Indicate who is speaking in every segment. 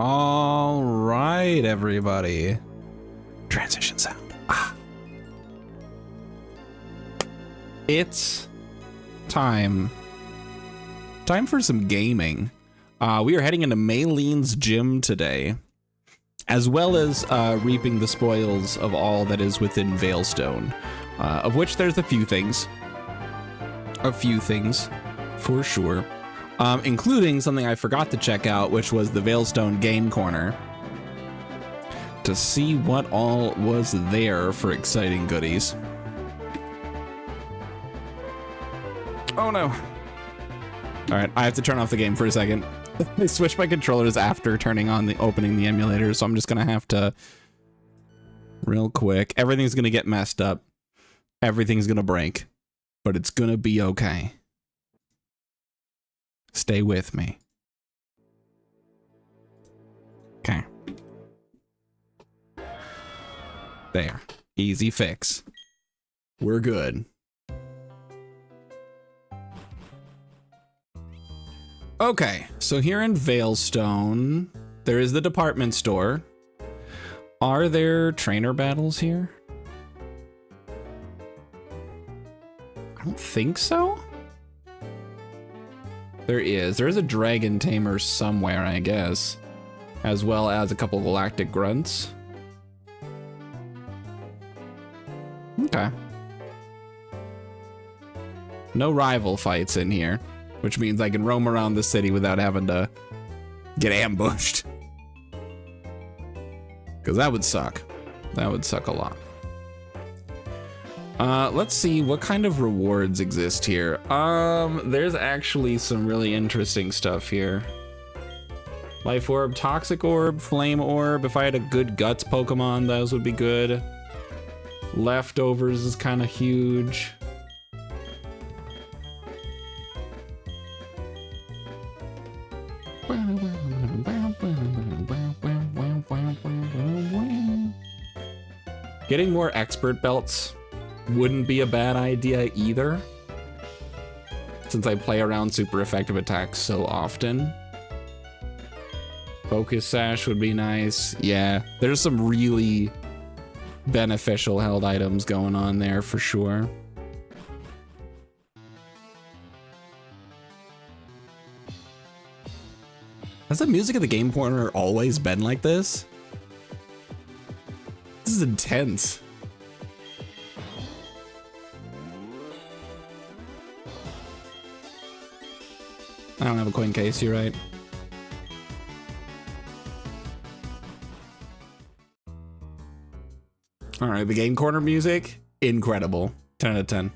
Speaker 1: All right, everybody. Transition sound. Ah. It's time. Time for some gaming. We are heading into Maylene's gym today, as well as reaping the spoils of all that is within Veilstone, of which there's a few things. A few things, for sure. Including something I forgot to check out, which was the Veilstone Game Corner, to see what all was there for exciting goodies. Oh no. All right, I have to turn off the game for a second. I switched my controllers after opening the emulator, so I'm just gonna have to real quick. Everything's gonna get messed up. Everything's gonna break, but it's gonna be okay. Stay with me. Okay. There. Easy fix. We're good. Okay, so here in Veilstone, there is the department store. Are there trainer battles here? I don't think so. There is a dragon tamer somewhere, I guess, as well as a couple galactic grunts. Okay. No rival fights in here, which means I can roam around the city without having to get ambushed. Because that would suck. That would suck a lot. Let's see what kind of rewards exist here. There's actually some really interesting stuff here. Life Orb, Toxic Orb, Flame Orb. If I had a good Guts Pokemon, those would be good. Leftovers is kind of huge. Getting more expert belts wouldn't be a bad idea either, since I play around super effective attacks so often. Focus Sash would be nice. Yeah, there's some really beneficial held items going on there for sure. Has the music of the Game Corner always been like this? This is intense. I don't have a coin case, you're right. All right, the Game Corner music, incredible. 10 out of 10.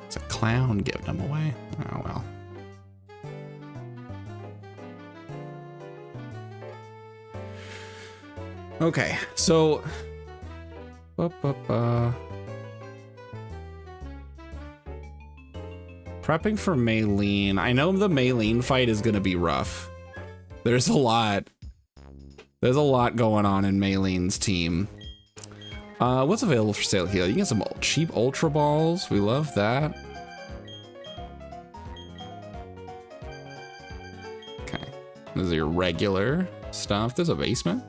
Speaker 1: It's a clown giving them away. Oh, well. Okay, so prepping for Maylene. I know the Maylene fight is gonna be rough. There's a lot going on in Maylene's team. What's available for sale here? You get some cheap Ultra Balls. We love that. Okay, this is your regular stuff. There's a basement.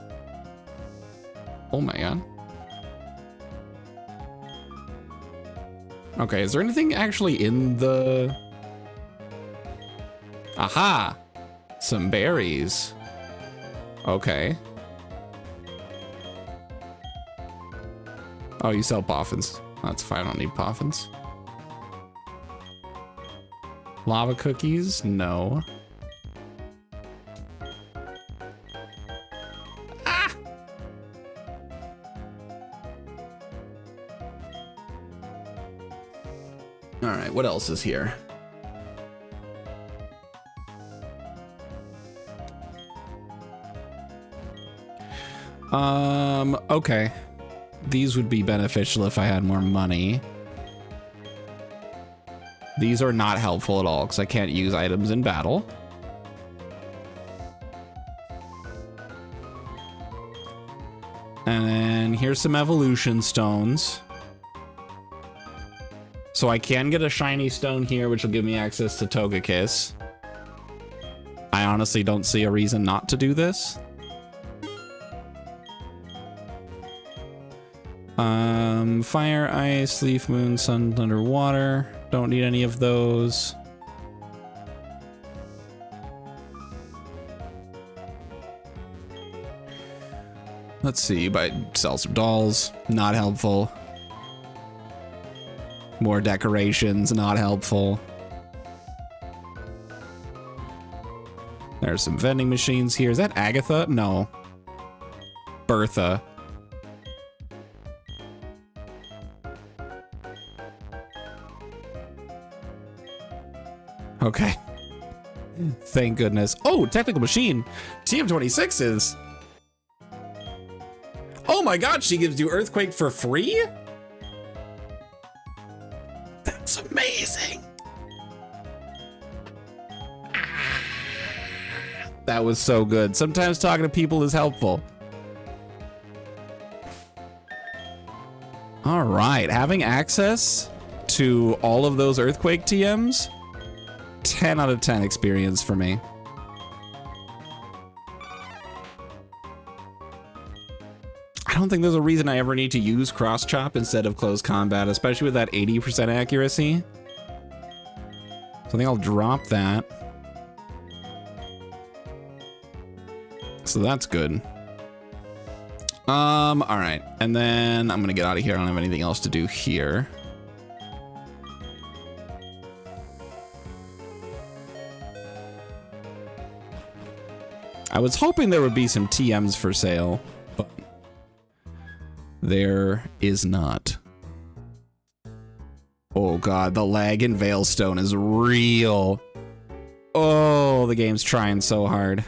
Speaker 1: Oh my god. Okay, is there anything actually in the... Aha! Some berries. Okay. Oh, you sell poffins. That's fine, I don't need poffins. Lava cookies? No. All right, what else is here? Okay. These would be beneficial if I had more money. These are not helpful at all because I can't use items in battle. And then here's some evolution stones. So I can get a shiny stone here, which will give me access to Togekiss. I honestly don't see a reason not to do this. Fire, ice, leaf, moon, sun, thunder, water. Don't need any of those. Let's see, sell some dolls, not helpful. More decorations, not helpful. There's some vending machines here. Is that Agatha? No. Bertha. Okay. Thank goodness. Oh, technical machine. TM26s. Oh my god, she gives you Earthquake for free? That's amazing. That was so good. Sometimes talking to people is helpful. All right, having access to all of those Earthquake TMs, 10 out of 10 experience for me. I don't think there's a reason I ever need to use cross chop instead of close combat, especially with that 80% accuracy. So I think I'll drop that. So that's good. All right, and then I'm gonna get out of here. I don't have anything else to do here. I was hoping there would be some TMs for sale, but there is not. Oh god, the lag in Veilstone is real. Oh, the game's trying so hard.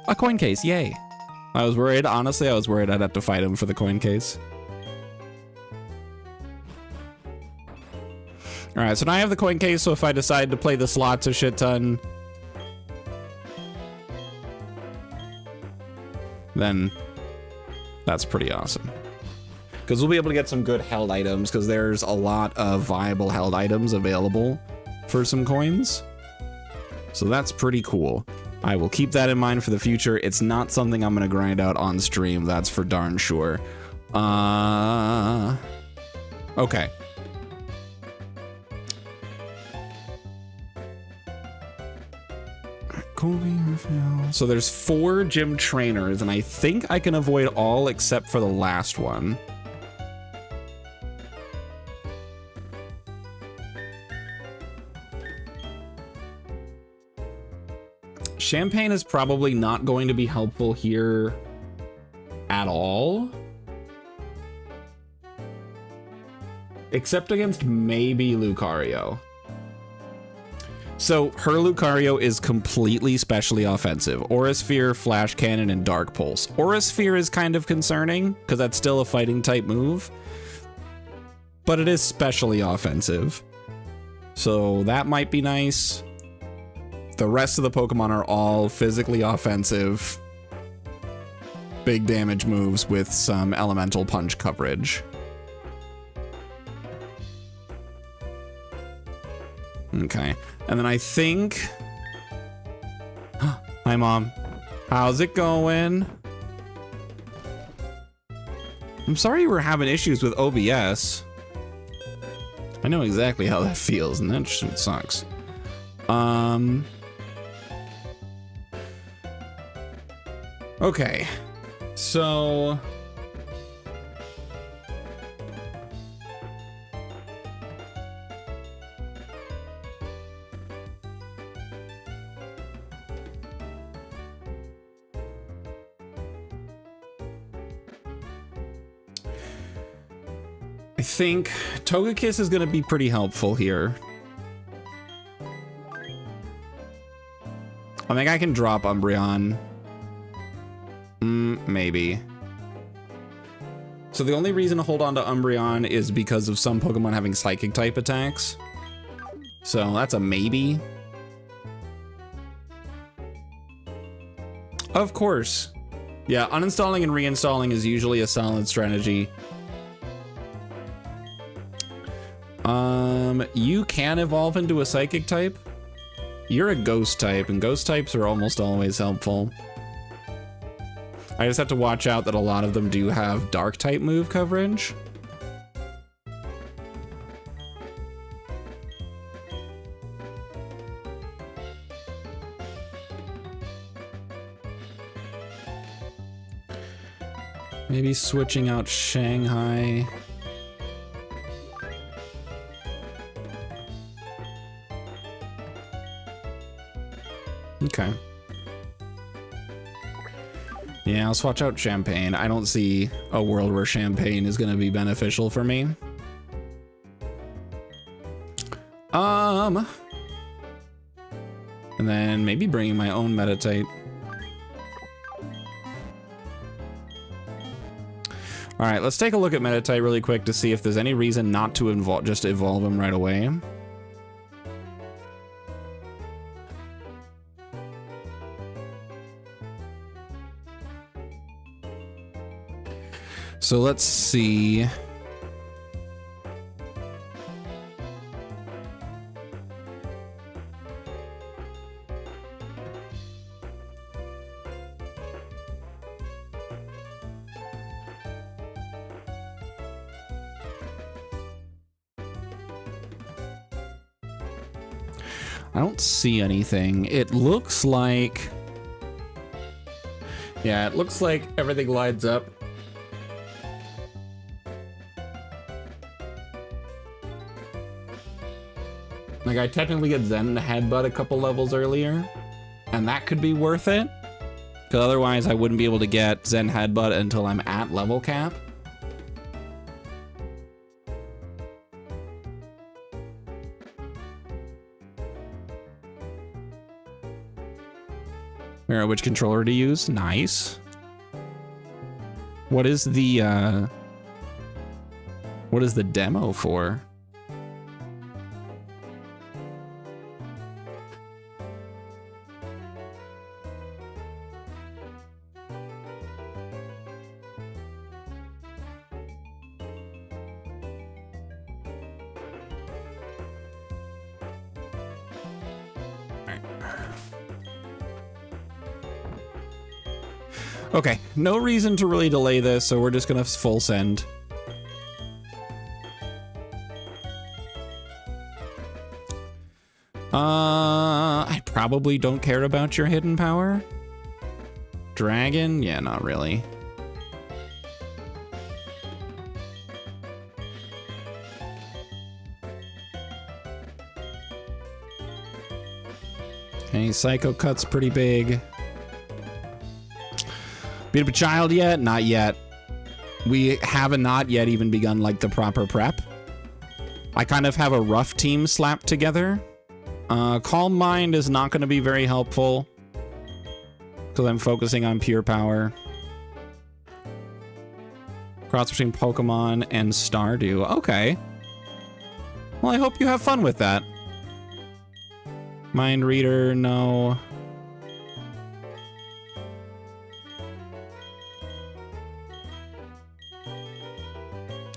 Speaker 1: A coin case, yay. I was worried, honestly, I was worried I'd have to fight him for the coin case. All right, so now I have the coin case, so if I decide to play the slots a shit ton, then that's pretty awesome. Because we'll be able to get some good held items, because there's a lot of viable held items available for some coins. So that's pretty cool. I will keep that in mind for the future. It's not something I'm going to grind out on stream, that's for darn sure. Okay. So there's 4 gym trainers, and I think I can avoid all except for the last one. Champagne is probably not going to be helpful here at all. Except against maybe Lucario. So her Lucario is completely specially offensive. Aura Sphere, Flash Cannon, and Dark Pulse. Aura Sphere is kind of concerning because that's still a fighting type move, but it is specially offensive. So that might be nice. The rest of the Pokemon are all physically offensive, big damage moves with some elemental punch coverage. Okay, and then I think... Hi, Mom. How's it going? I'm sorry you were having issues with OBS. I know exactly how that feels, and that shit sucks. Okay, so... I think Togekiss is going to be pretty helpful here. I think I can drop Umbreon. Maybe. So the only reason to hold on to Umbreon is because of some Pokemon having Psychic type attacks. So that's a maybe. Of course. Yeah, uninstalling and reinstalling is usually a solid strategy. You can evolve into a Psychic type. You're a Ghost type, and Ghost types are almost always helpful. I just have to watch out that a lot of them do have Dark type move coverage. Maybe switching out Shanghai. Okay. Yeah, I'll swatch out Champagne. I don't see a world where Champagne is going to be beneficial for me. And then maybe bringing my own Meditate. All right, let's take a look at Meditate really quick to see if there's any reason not to just evolve him right away. So let's see. I don't see anything. It looks like... Yeah, it looks like everything lines up. Like, I technically get Zen Headbutt a couple levels earlier, and that could be worth it. Because otherwise I wouldn't be able to get Zen Headbutt until I'm at level cap. Figure out which controller to use. Nice. What is the demo for? Okay, no reason to really delay this, so we're just gonna full send. I probably don't care about your hidden power. Dragon? Yeah, not really. Okay, Psycho Cut's pretty big. Beat up a child yet? Not yet. We haven't not yet even begun like the proper prep. I kind of have a rough team slapped together. Calm Mind is not going to be very helpful because I'm focusing on pure power. Cross between Pokemon and Stardew. Okay. Well, I hope you have fun with that. Mind Reader, no.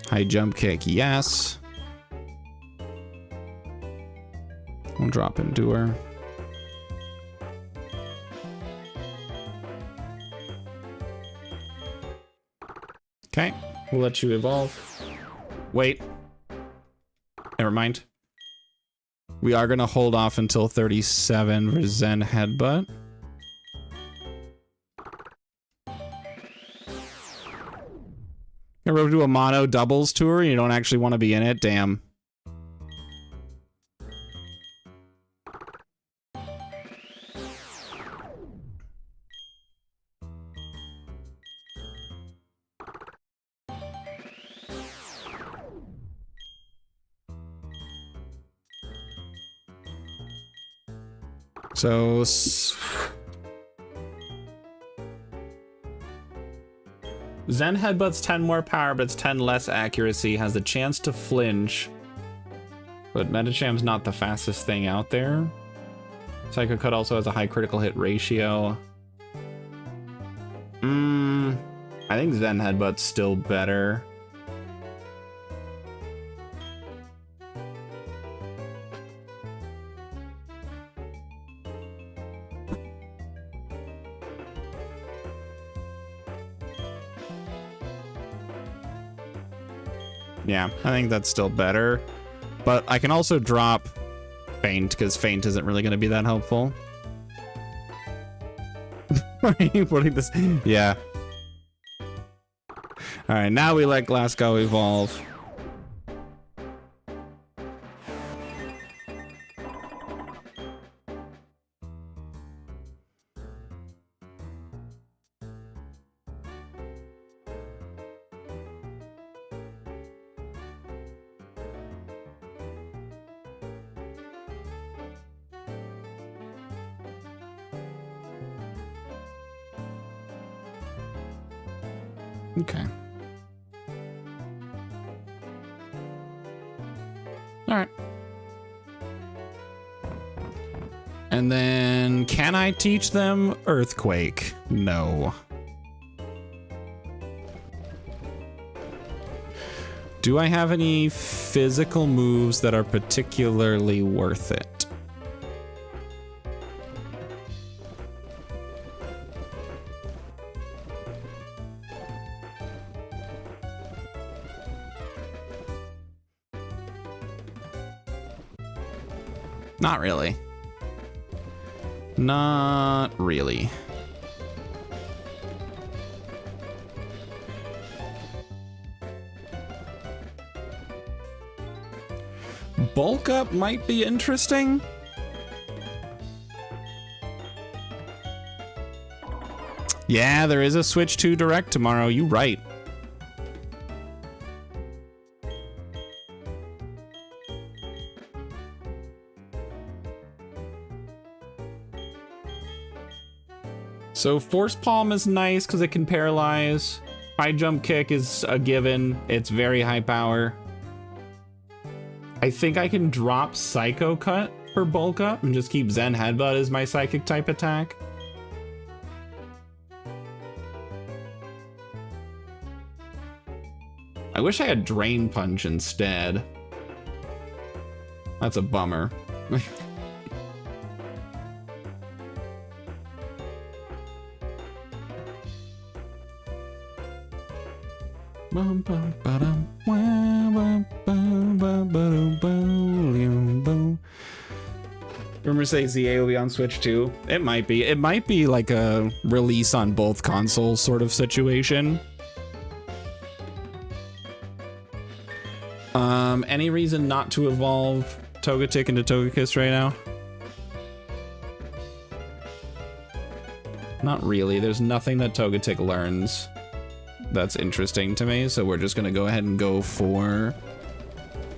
Speaker 1: High Jump Kick, yes. We'll drop Endure. Okay, we'll let you evolve. Wait. Never mind. We are going to hold off until 37 for Zen Headbutt. Ever do a mono doubles tour and you don't actually want to be in it? Damn. So Zen Headbutt's 10 more power, but it's 10 less accuracy. Has a chance to flinch. But Metacham's not the fastest thing out there. Psycho Cut also has a high critical hit ratio. I think Zen Headbutt's still better. Yeah, I think that's still better. But I can also drop Feint, because Feint isn't really going to be that helpful. Are you putting this? Yeah. Alright, now we let Glasgow evolve. Okay. All right. And then, can I teach them Earthquake? No. Do I have any physical moves that are particularly worth it? Not really. Not really. Bulk Up might be interesting. Yeah, there is a Switch 2 Direct tomorrow. You right. So Force Palm is nice because it can paralyze. High Jump Kick is a given. It's very high power. I think I can drop Psycho Cut for Bulk Up and just keep Zen Headbutt as my Psychic type attack. I wish I had Drain Punch instead. That's a bummer. Rumors say ZA will be on Switch 2. It might be. It might be like a release on both consoles sort of situation. Any reason not to evolve Togetic into Togekiss right now? Not really. There's nothing that Togetic learns that's interesting to me, so we're just gonna go ahead and go for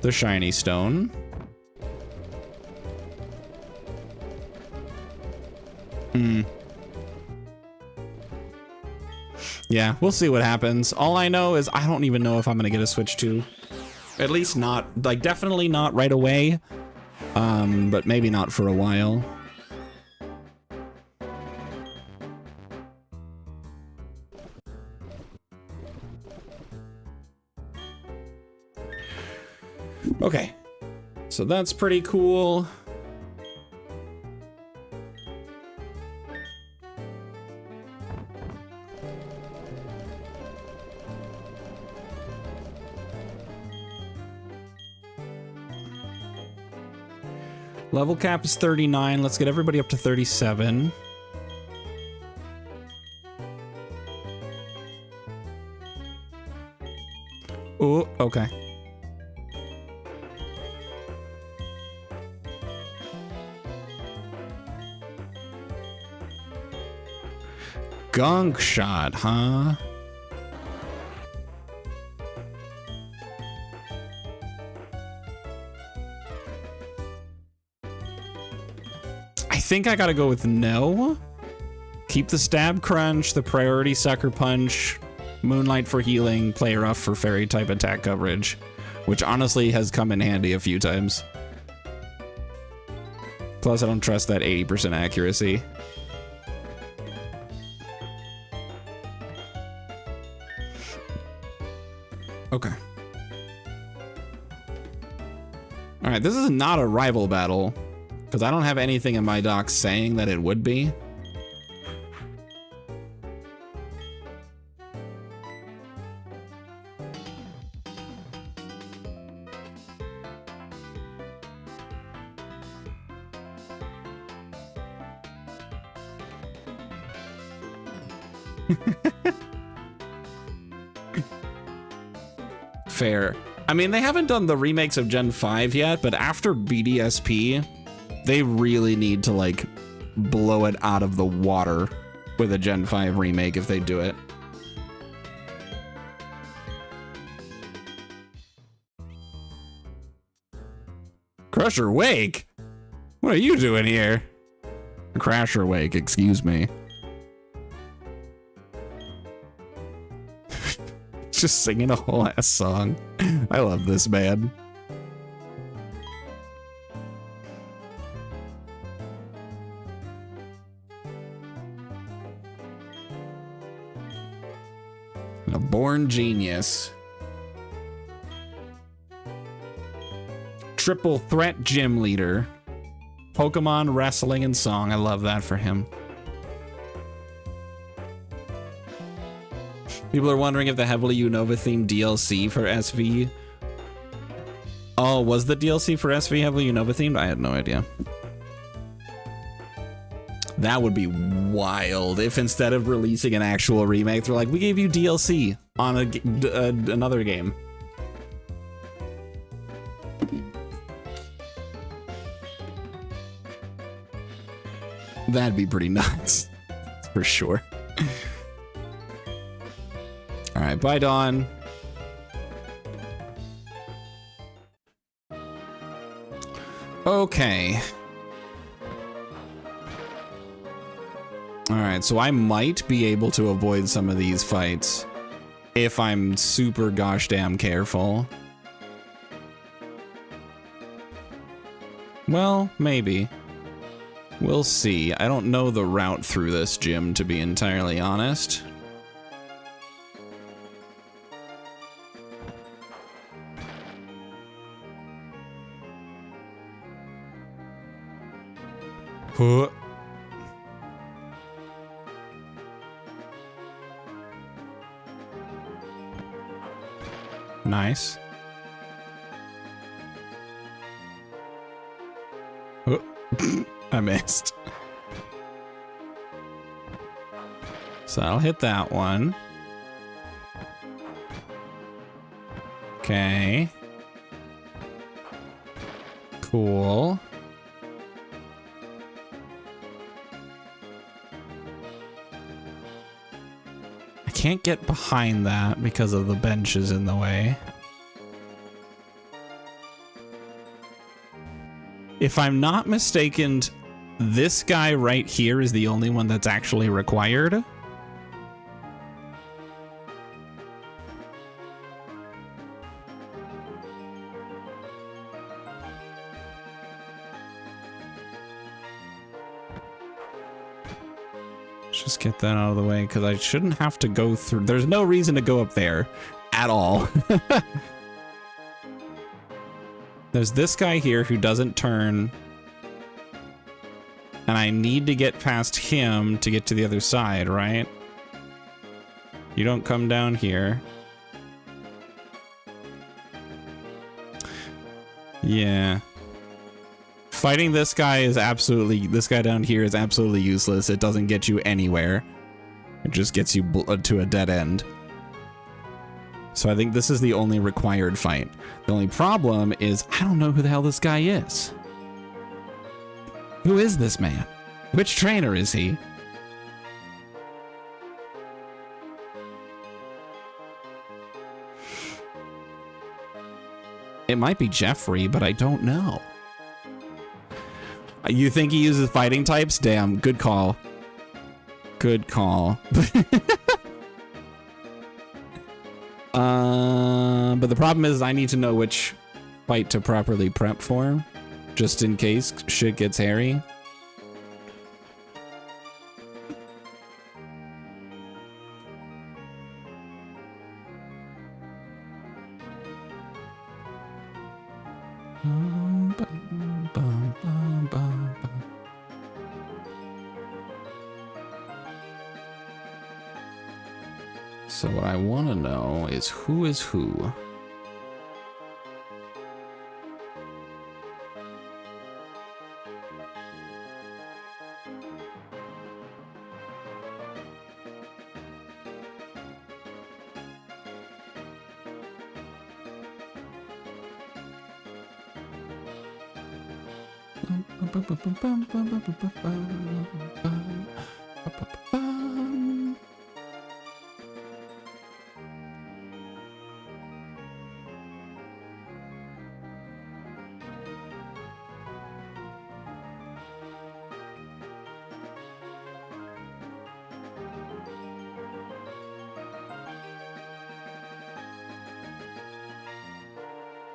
Speaker 1: the Shiny Stone. Yeah, we'll see what happens. All I know is I don't even know if I'm gonna get a Switch 2. At least not, like, definitely not right away, but maybe not for a while. Okay, so that's pretty cool. Level cap is 39. Let's get everybody up to 37. Oh, okay. Gunk Shot, huh? I think I gotta go with no. Keep the Stab Crunch, the Priority Sucker Punch, Moonlight for healing, Play Rough for fairy type attack coverage, which honestly has come in handy a few times. Plus, I don't trust that 80% accuracy. Okay. All right, this is not a rival battle because I don't have anything in my doc saying that it would be. Fair. I mean, they haven't done the remakes of Gen 5 yet, but after BDSP, they really need to, like, blow it out of the water with a Gen 5 remake if they do it. Crusher Wake? What are you doing here? Crasher Wake, excuse me. Just singing a whole ass song. I love this man. A born genius. Triple threat gym leader. Pokemon, wrestling, and song. I love that for him. People are wondering if the heavily Unova themed DLC for SV. Oh, was the DLC for SV heavily Unova themed? I had no idea. That would be wild if instead of releasing an actual remake, they're like, we gave you DLC on another game. That'd be pretty nuts, for sure. All right, bye, Dawn. Okay. All right, so I might be able to avoid some of these fights if I'm super gosh damn careful. Well, maybe. We'll see. I don't know the route through this gym, to be entirely honest. Huh. Nice. Oh. I missed. So I'll hit that one. Okay. Cool. I can't get behind that because of the benches in the way. If I'm not mistaken, this guy right here is the only one that's actually required. Let's just get that out of the way because I shouldn't have to go through. There's no reason to go up there at all. There's this guy here who doesn't turn. And I need to get past him to get to the other side, right? You don't come down here. Yeah. Fighting this guy is absolutely, this guy down here is absolutely useless. It doesn't get you anywhere. It just gets you to a dead end. So I think this is the only required fight. The only problem is I don't know who the hell this guy is. Who is this man? Which trainer is he? It might be Jeffrey, but I don't know. You think he uses fighting types? Damn, good call. Good call. But the problem is I need to know which fight to properly prep for, just in case shit gets hairy. So what I want to know is who is who.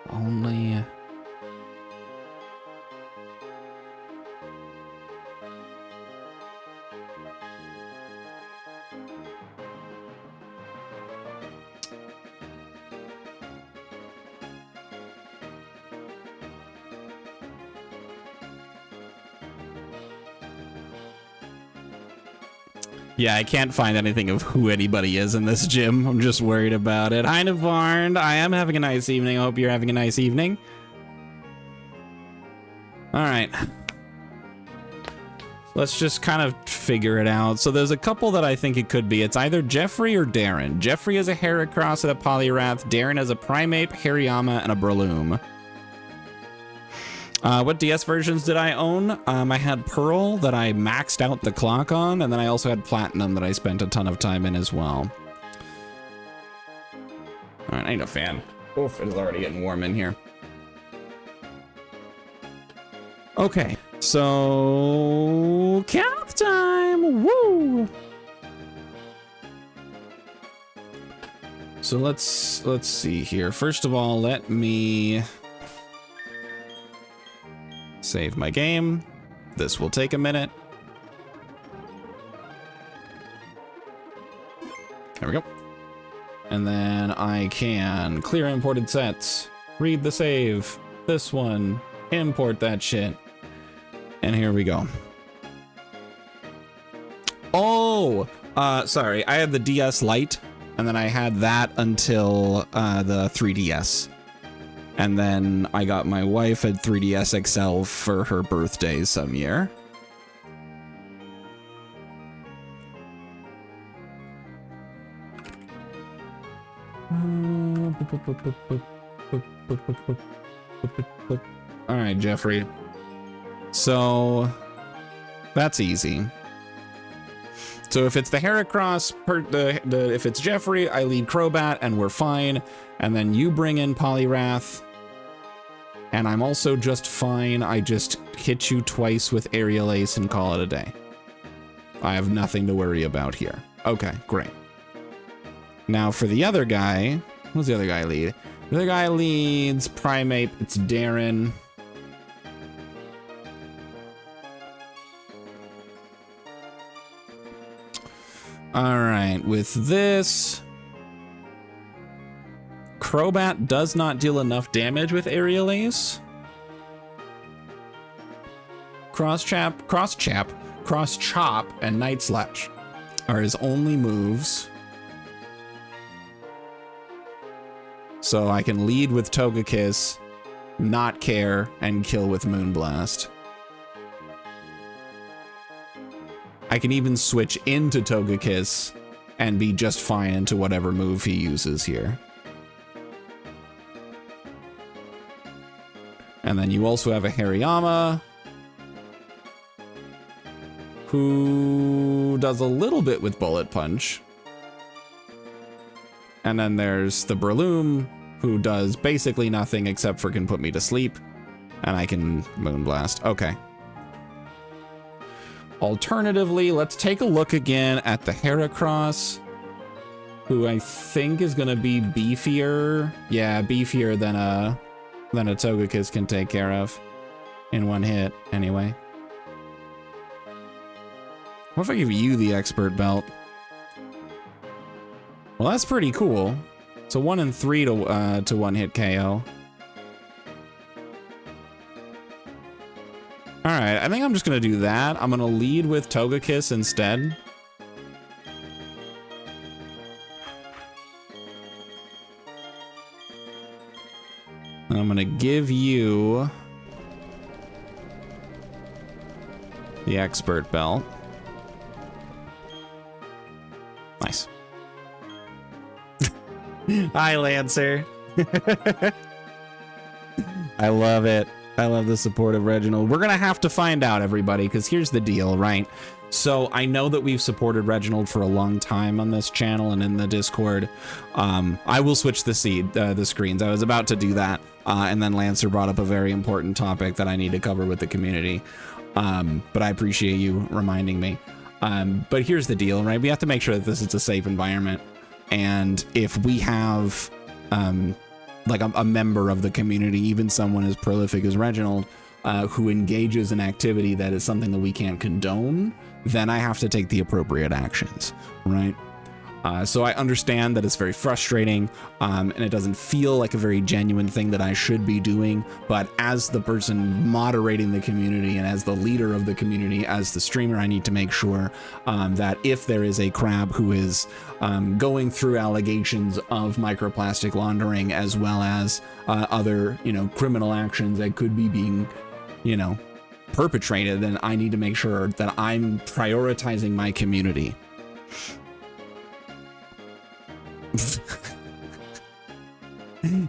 Speaker 1: Only... Yeah, I can't find anything of who anybody is in this gym. I'm just worried about it. Hi, Navarn. I am having a nice evening. I hope you're having a nice evening. All right. Let's just kind of figure it out. So there's a couple that I think it could be. It's either Jeffrey or Darren. Jeffrey is a Heracross and a Poliwrath. Darren is a Primeape, Hariyama, and a Breloom. What DS versions did I own? I had Pearl that I maxed out the clock on, and then I also had Platinum that I spent a ton of time in as well. All right, I need a fan. Oof, it is already getting warm in here. Okay, so count time. Woo! So let's see here. First of all, let me save my game. This will take a minute. There we go. And then I can clear imported sets, read the save, this one, import that shit. And here we go. Oh, sorry. I had the DS Lite, and then I had that until the 3DS. And then I got my wife a 3DS XL for her birthday some year. All right, Jeffrey. So that's easy. So if it's the Heracross, if it's Jeffrey, I lead Crobat and we're fine. And then you bring in Poliwrath. And I'm also just fine. I just hit you twice with Aerial Ace and call it a day. I have nothing to worry about here. Okay, great. Now for the other guy, who's the other guy lead? The other guy leads Primeape. It's Darren. All right, with this, Crobat does not deal enough damage with Aerial Ace. Cross Chop, and Night Slash are his only moves. So I can lead with Togekiss, not care, and kill with Moonblast. I can even switch into Togekiss and be just fine into whatever move he uses here. And then you also have a Hariyama, who does a little bit with Bullet Punch. And then there's the Breloom, who does basically nothing except for can put me to sleep. And I can Moonblast. Okay. Alternatively, let's take a look again at the Heracross. who I think is gonna be beefier. Yeah, beefier than a Togekiss can take care of in one hit, anyway. What if I give you the expert belt? Well, that's pretty cool. So 1 and 3 to one hit KO. All right, I think I'm just gonna do that. I'm gonna lead with Togekiss instead. And I'm gonna give you the expert belt. Nice. Hi, Lancer. I love it. I love the support of Reginald. We're gonna have to find out, everybody, because here's the deal, right? So I know that we've supported Reginald for a long time on this channel and in the Discord. I will switch the screens. I was about to do that, and then Lancer brought up a very important topic that I need to cover with the community. But I appreciate you reminding me. But here's the deal, right? We have to make sure that this is a safe environment. And if we have like a member of the community, even someone as prolific as Reginald, who engages in activity that is something that we can't condone, then I have to take the appropriate actions, right? So I understand that it's very frustrating, and it doesn't feel like a very genuine thing that I should be doing, but as the person moderating the community and as the leader of the community, as the streamer, I need to make sure that if there is a crab who is going through allegations of microplastic laundering, as well as other, criminal actions that could be being, perpetrated, then I need to make sure that I'm prioritizing my community.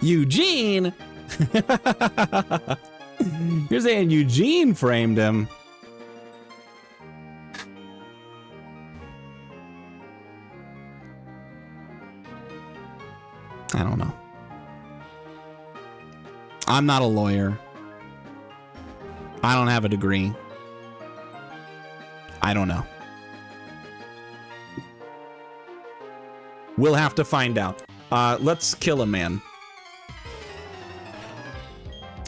Speaker 1: Eugene. You're saying Eugene framed him. I don't know. I'm not a lawyer. I don't have a degree. I don't know. We'll have to find out. Let's kill a man.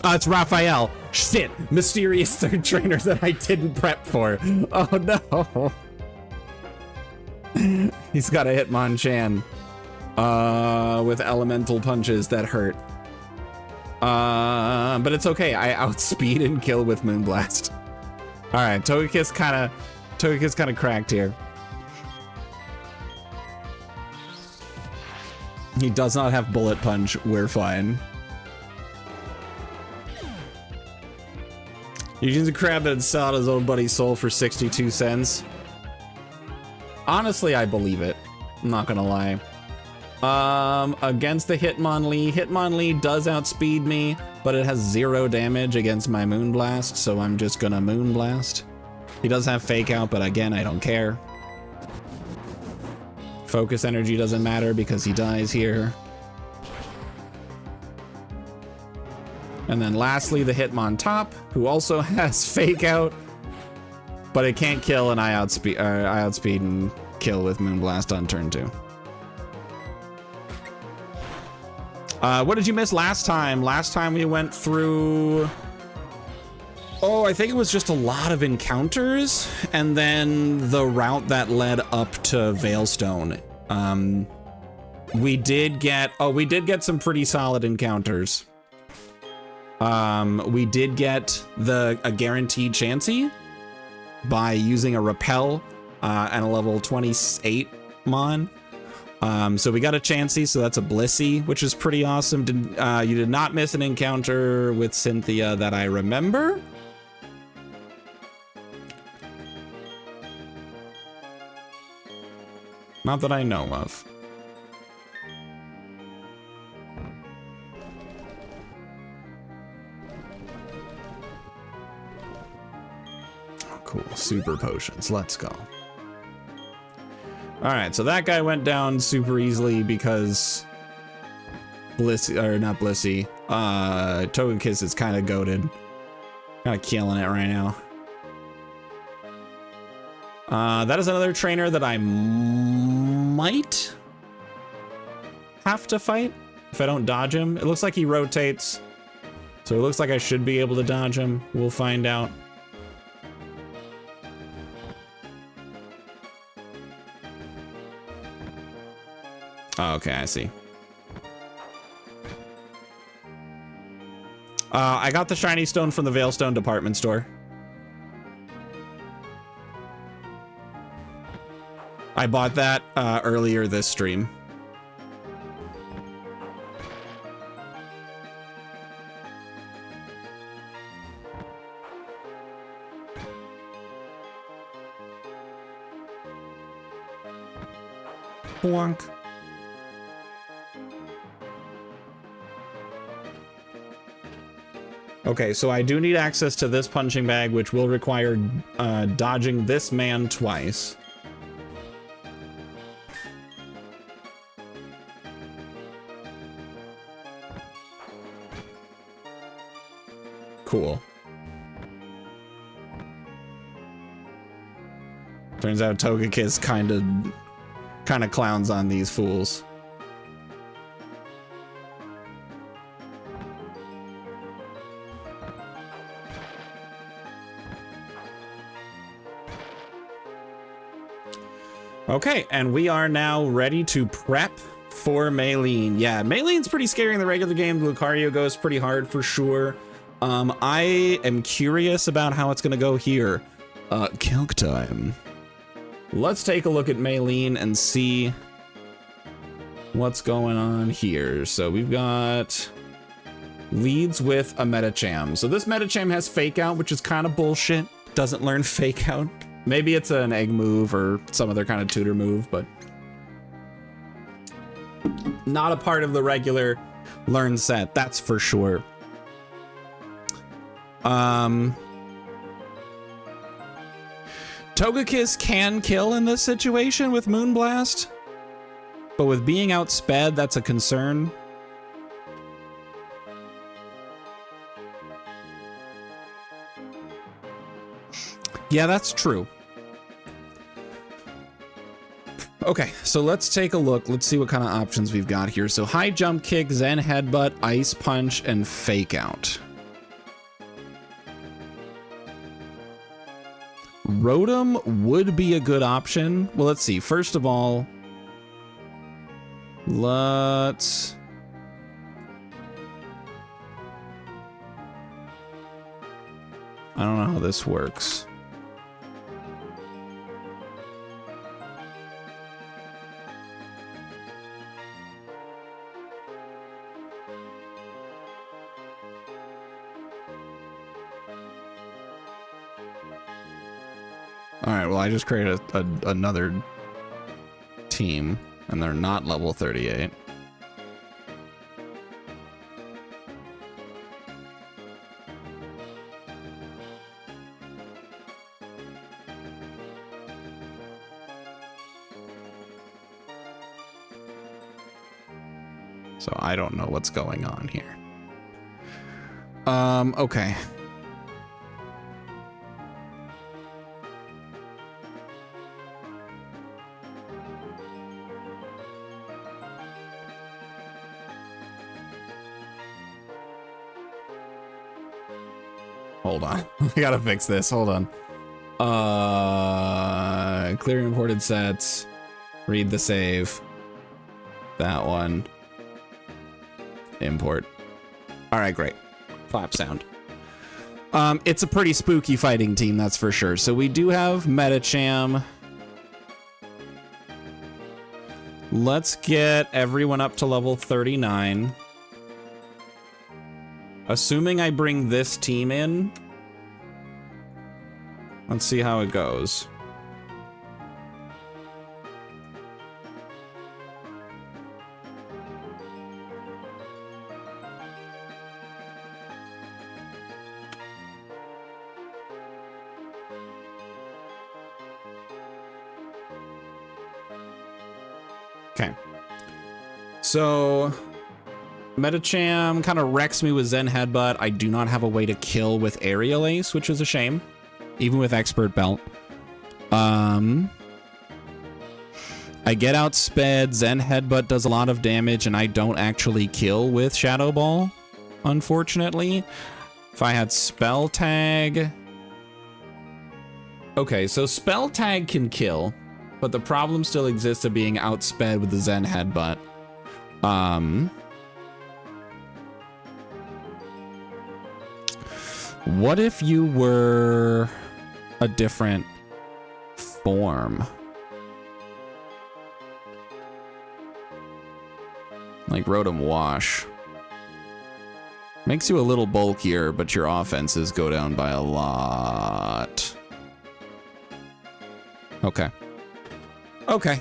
Speaker 1: It's Raphael. Shit. Mysterious third trainer that I didn't prep for. Oh no. He's got a Hitmonchan. With elemental punches that hurt. But it's okay. I outspeed and kill with Moonblast. Alright, Togekiss kinda cracked here. He does not have Bullet Punch. We're fine. Eugene's a crab that sold his own buddy's soul for 62 cents. Honestly, I believe it. I'm not gonna lie. Against the Hitmonlee. Hitmonlee does outspeed me, but it has 0 damage against my Moonblast, so I'm just gonna Moonblast. He does have Fake Out, but again, I don't care. Focus energy doesn't matter because he dies here. And then lastly, the Hitmontop, who also has Fake Out, but it can't kill, and I outspeed and kill with Moonblast on turn 2. What did you miss last time? Last time we went through... Oh, I think it was just a lot of encounters, and then the route that led up to Veilstone. We did get some pretty solid encounters. We did get a guaranteed Chansey by using a Repel and a level 28 Mon. So we got a Chansey, so that's a Blissey, which is pretty awesome. You did not miss an encounter with Cynthia that I remember. Not that I know of. Oh, cool. Super potions. Let's go. All right, so that guy went down super easily because Blissey, or not Blissey, Togekiss is kind of goated. Kind of killing it right now. That is another trainer that I might have to fight if I don't dodge him. It looks like he rotates, so it looks like I should be able to dodge him. We'll find out. Oh, okay, I see. I got the shiny stone from the Veilstone department store. I bought that earlier this stream. Bonk. Okay, so I do need access to this punching bag, which will require dodging this man twice. Cool. Turns out Togekiss kind of clowns on these fools. Okay, and we are now ready to prep for Maylene. Yeah, Maylene's pretty scary in the regular game. Lucario goes pretty hard for sure. I am curious about how it's gonna go here. Calc time. Let's take a look at Maylene and see what's going on here. So we've got leads with a Medicham. So this Medicham has Fake Out, which is kind of bullshit. Doesn't learn Fake Out. Maybe it's an egg move or some other kind of tutor move, but not a part of the regular learn set, that's for sure. Togekiss can kill in this situation with Moonblast, but with being outsped, that's a concern. Yeah, that's true. Okay, so let's take a look. Let's see what kind of options we've got here. So high jump kick, Zen headbutt, ice punch, and Fake Out. Rotom would be a good option. Well, let's see. First of all, let's... I don't know how this works. All right, well, I just created another team, and they're not level 38. So I don't know what's going on here. Okay. Hold on. I gotta fix this. Hold on. Clear imported sets. Read the save. That one. Import. All right, great. Clap sound. It's a pretty spooky fighting team, that's for sure. So we do have Medicham. Let's get everyone up to level 39. Assuming I bring this team in, let's see how it goes. Okay. So Medicham kind of wrecks me with Zen Headbutt. I do not have a way to kill with Aerial Ace, which is a shame, even with Expert Belt. I get outsped, Zen Headbutt does a lot of damage, and I don't actually kill with Shadow Ball, unfortunately. If I had Spell Tag... Okay, so Spell Tag can kill, but the problem still exists of being outsped with the Zen Headbutt. What if you were a different form? Like Rotom Wash. Makes you a little bulkier, but your offenses go down by a lot. Okay. Okay.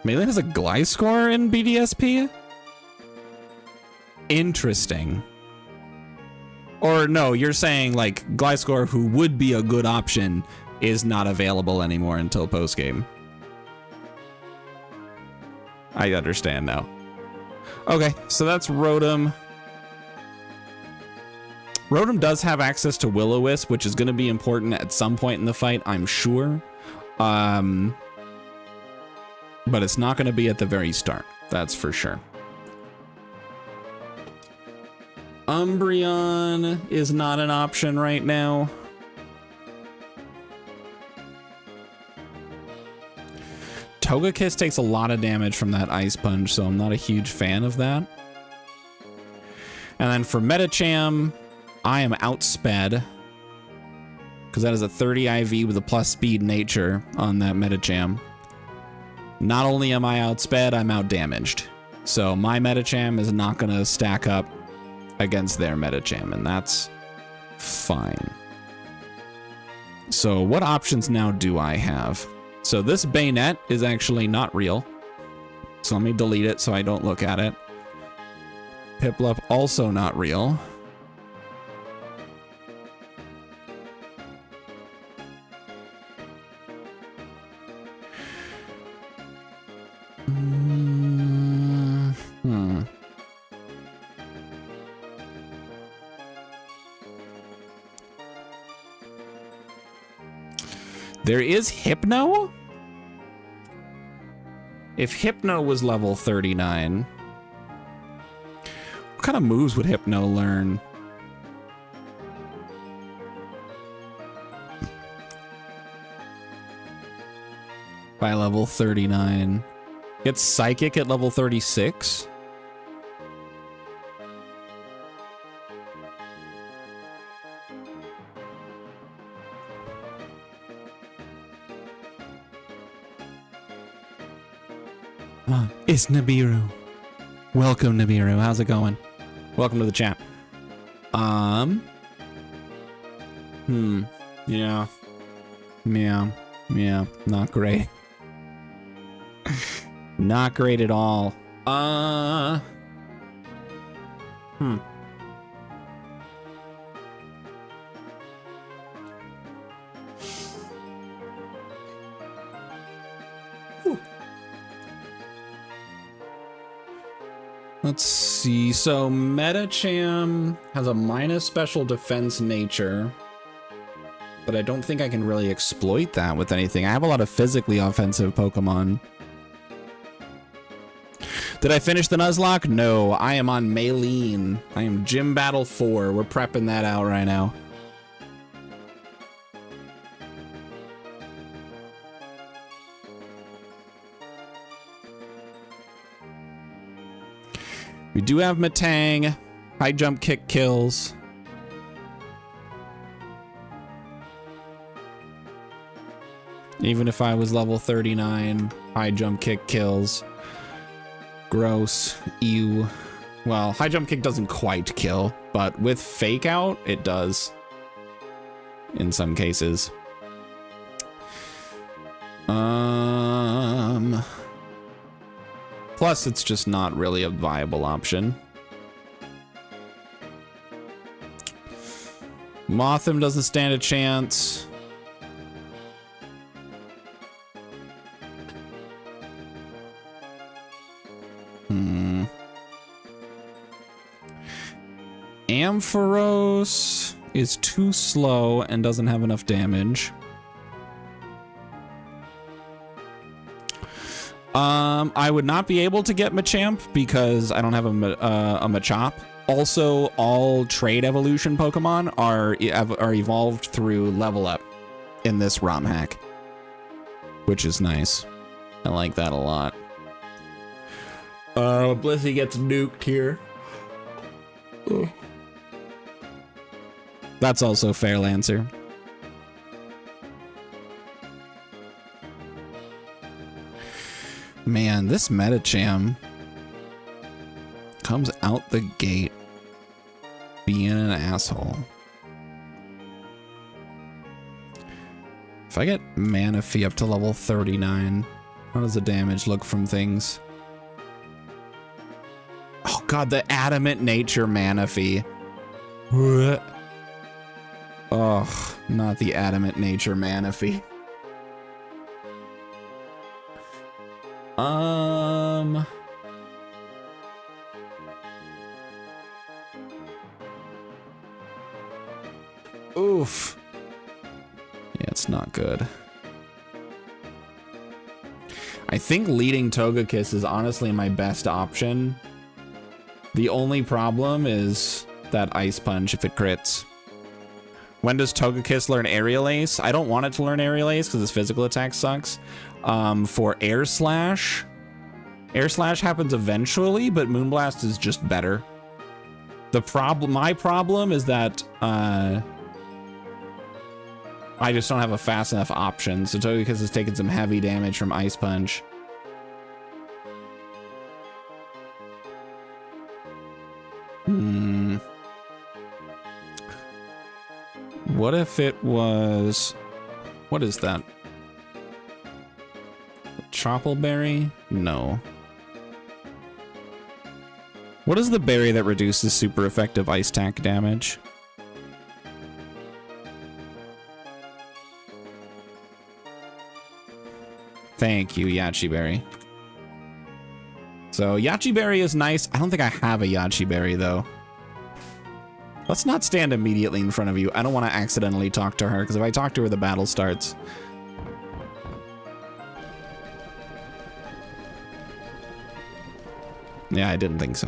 Speaker 1: Maylene has a Gliscor in BDSP? Interesting. Or no, you're saying like Gliscor, who would be a good option, is not available anymore until postgame. I understand now. Okay, so that's Rotom. Rotom does have access to Will-O-Wisp, which is going to be important at some point in the fight, I'm sure. But it's not going to be at the very start, that's for sure. Umbreon is not an option right now. Togekiss takes a lot of damage from that Ice Punch, so I'm not a huge fan of that. And then for Medicham, I am outsped, because that is a 30 IV with a plus speed nature on that Medicham. Not only am I outsped, I'm outdamaged. So my Medicham is not going to stack up against their Medicham, and that's fine. So what options now do I have? So this Bayonet is actually not real. So let me delete it so I don't look at it. Piplup also not real. There is Hypno? If Hypno was level 39, what kind of moves would Hypno learn? By level 39. Gets Psychic at level 36? It's Nibiru. Welcome, Nibiru. How's it going? Welcome to the chat. Yeah. Yeah. Not great. Not great at all. Let's see. So Medicham has a minus special defense nature, but I don't think I can really exploit that with anything. I have a lot of physically offensive Pokemon. Did I finish the Nuzlocke? No, I am on Maylene. I am Gym Battle 4. We're prepping that out right now. We do have Metang. High jump kick kills. Even if I was level 39, high jump kick kills. Gross. Ew. Well, high jump kick doesn't quite kill, but with fake out, it does. In some cases. Plus, it's just not really a viable option. Mothim doesn't stand a chance. Ampharos is too slow and doesn't have enough damage. I would not be able to get Machamp because I don't have a Machop. Also, all trade evolution Pokemon are evolved through level up in this Romhack, which is nice. I like that a lot. Blissey gets nuked here. Ugh. That's also fair, Lancer. Man, this Metacham comes out the gate being an asshole. If I get Manaphy up to level 39, how does the damage look from things? Oh god, the Adamant Nature Manaphy. Oh, not the Adamant Nature Manaphy. Oof. Yeah, it's not good. I think leading Togekiss is honestly my best option. The only problem is that Ice Punch if it crits. When does Togekiss learn Aerial Ace? I don't want it to learn Aerial Ace because its physical attack sucks. For Air Slash happens eventually, but Moonblast is just better. My problem is that I just don't have a fast enough option. So Togekiss has taken some heavy damage from Ice Punch. What if it was... What is that? Troppleberry? No. What is the berry that reduces super effective ice attack damage? Thank you, Yachi Berry. So Yachi Berry is nice. I don't think I have a Yachi Berry though. Let's not stand immediately in front of you. I don't want to accidentally talk to her because if I talk to her, the battle starts. Yeah, I didn't think so.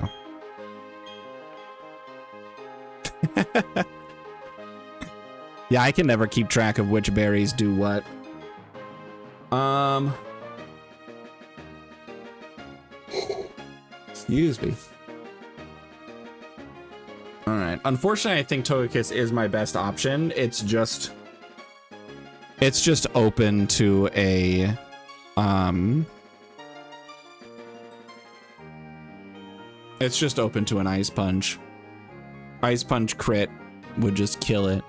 Speaker 1: Yeah, I can never keep track of which berries do what. Excuse me. All right. Unfortunately, I think Togekiss is my best option. It's just open to a it's just open to an Ice Punch. Ice Punch crit would just kill it.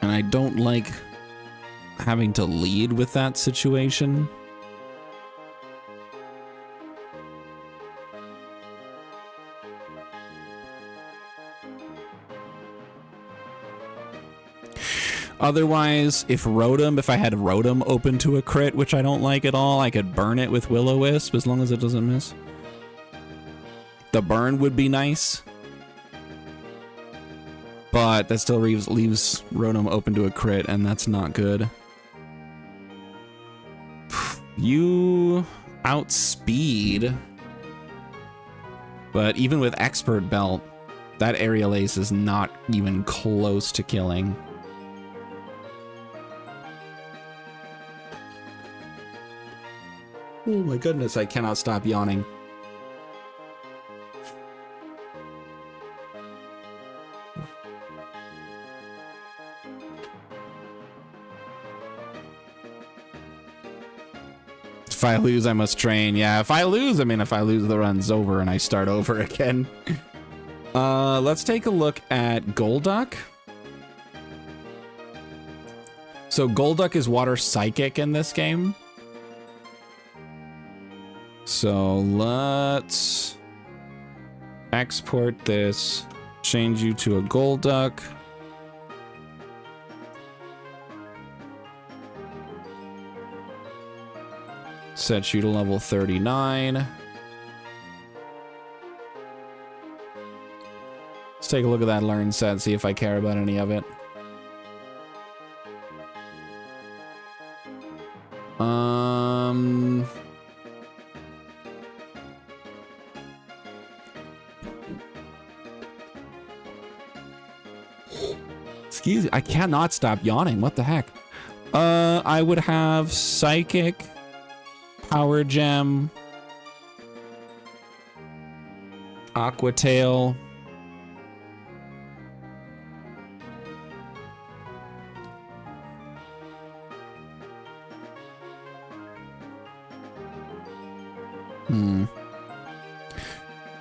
Speaker 1: And I don't like having to lead with that situation. Otherwise, if I had Rotom open to a crit, which I don't like at all, I could burn it with Will-O-Wisp as long as it doesn't miss. The burn would be nice. But that still leaves Rotom open to a crit, and that's not good. You outspeed. But even with Expert Belt, that Aerial Ace is not even close to killing. Oh my goodness, I cannot stop yawning. If I lose, I must train. Yeah, if I lose, the run's over and I start over again. Let's take a look at Golduck. So Golduck is Water Psychic in this game. So let's export this, change you to a Golduck. Set you to level 39. Let's take a look at that learn set, see if I care about any of it. Excuse me, I cannot stop yawning. What the heck? I would have Psychic, Power Gem, Aqua Tail,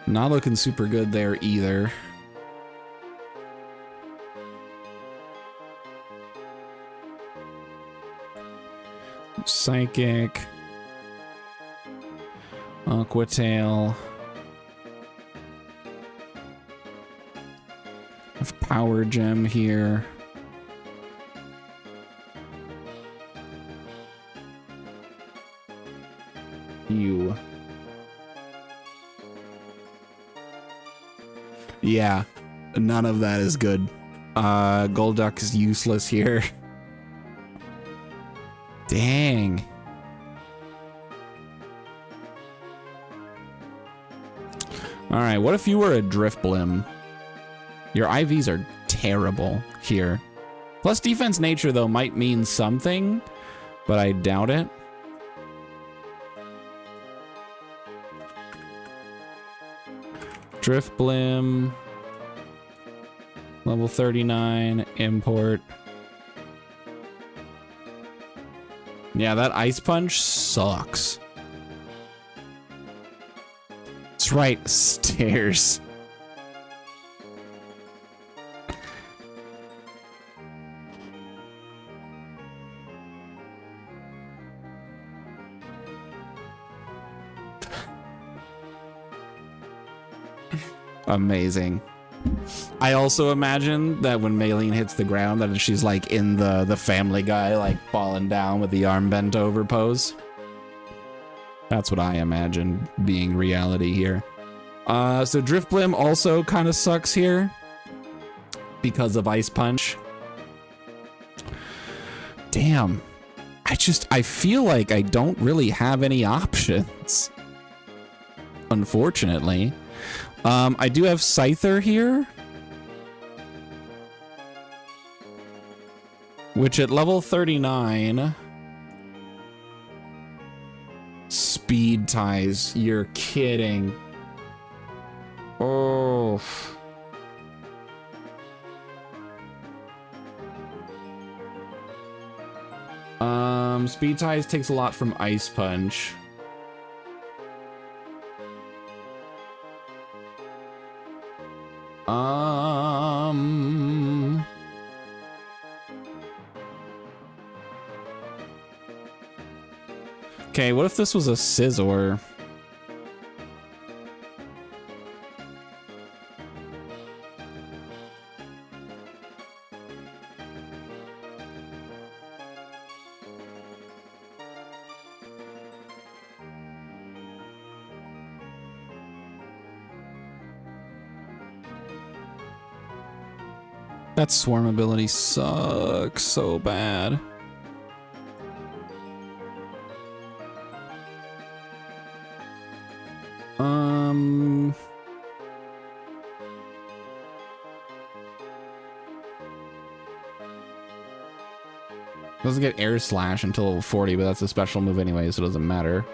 Speaker 1: not looking super good there either. Psychic, Aqua Tail, have Power Gem here. You. Yeah, none of that is good. Golduck is useless here. Dang. All right, what if you were a Drifblim? Your IVs are terrible here. Plus defense nature, though, might mean something, but I doubt it. Drifblim. Level 39, import. Yeah, that Ice Punch sucks. That's right, stairs. Amazing. I also imagine that when Maylene hits the ground, that she's like in the Family Guy, like falling down with the arm bent over pose. That's what I imagine being reality here. So Drifblim also kind of sucks here because of Ice Punch. Damn. I feel like I don't really have any options. Unfortunately. I do have Scyther here, which at level 39, speed ties. You're kidding. Oh. Speed ties takes a lot from Ice Punch. Okay, what if this was a Scizor? That swarm ability sucks so bad. Doesn't get Air Slash until level 40, but that's a special move anyway, so it doesn't matter.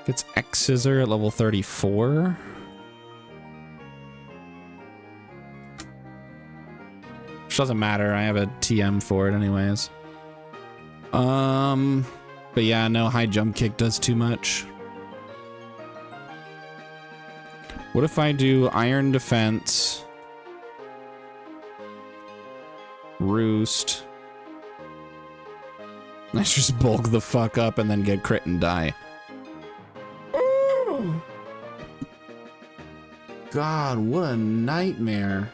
Speaker 1: Gets X-Scissor at level 34. Which doesn't matter. I have a TM for it anyways. But yeah, no, high jump kick does too much. What if I do Iron Defense, Roost, I just bulk the fuck up and then get crit and die. Oh. God, what a nightmare.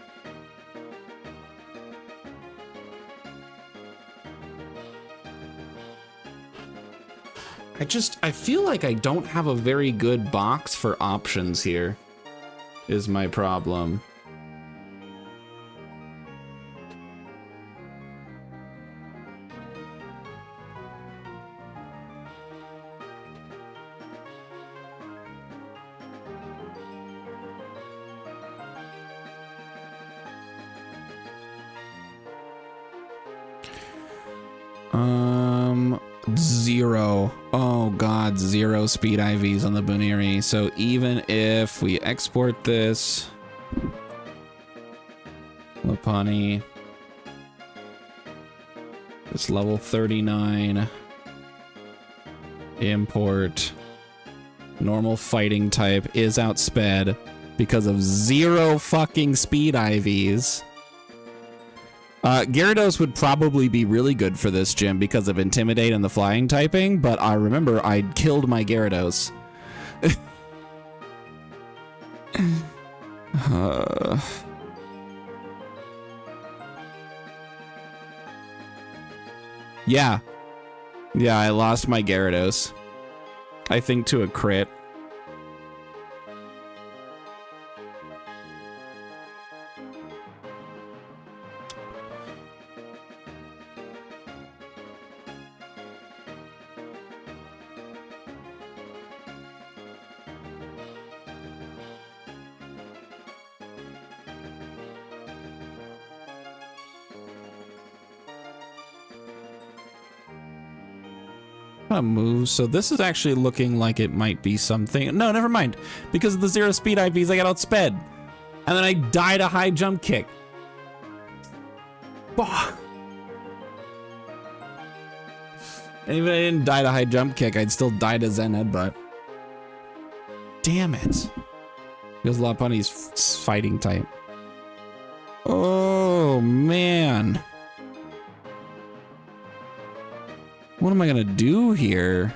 Speaker 1: I feel like I don't have a very good box for options here, is my problem. Zero. Oh god, 0 speed IVs on the Buniri. So even if we export this, Lapani, it's level 39, import, normal fighting type is outsped because of 0 fucking speed IVs. Gyarados would probably be really good for this gym because of Intimidate and the flying typing, but I remember I killed my Gyarados. Yeah. Yeah, I lost my Gyarados. I think to a crit. Move. So this is actually looking like it might be something. No, never mind. Because of the 0 speed IVs, I got outsped. And then I died a high jump kick. Bah. And even if I didn't die to high jump kick, I'd still die to Zen Headbutt. Damn it. Because Lopunny's fighting type. Oh, man. What am I gonna do here?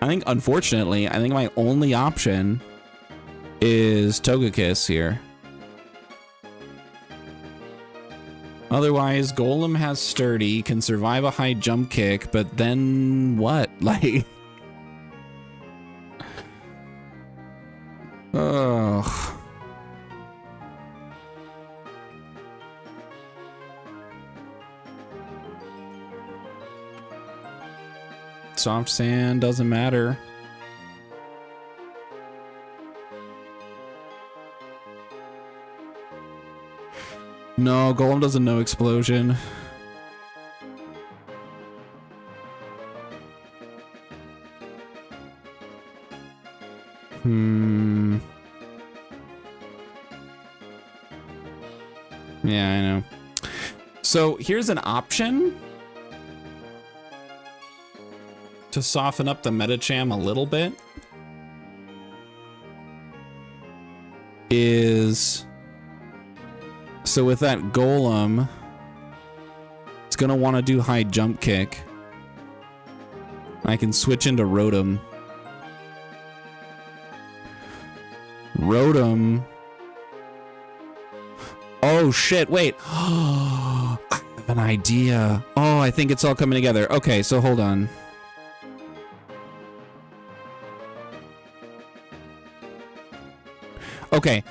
Speaker 1: I think, unfortunately, I think my only option is Togekiss here. Otherwise, Golem has Sturdy, can survive a high jump kick, but then what? Like... Ugh. Soft sand doesn't matter. No, Golem doesn't know explosion. Yeah, I know. So here's an option to soften up the Metacham a little bit. Is so with that Golem, it's gonna want to do high jump kick. I can switch into Rotom. Rotom. Oh shit, wait. I have an idea. Oh, I think it's all coming together. Okay, so hold on. Okay.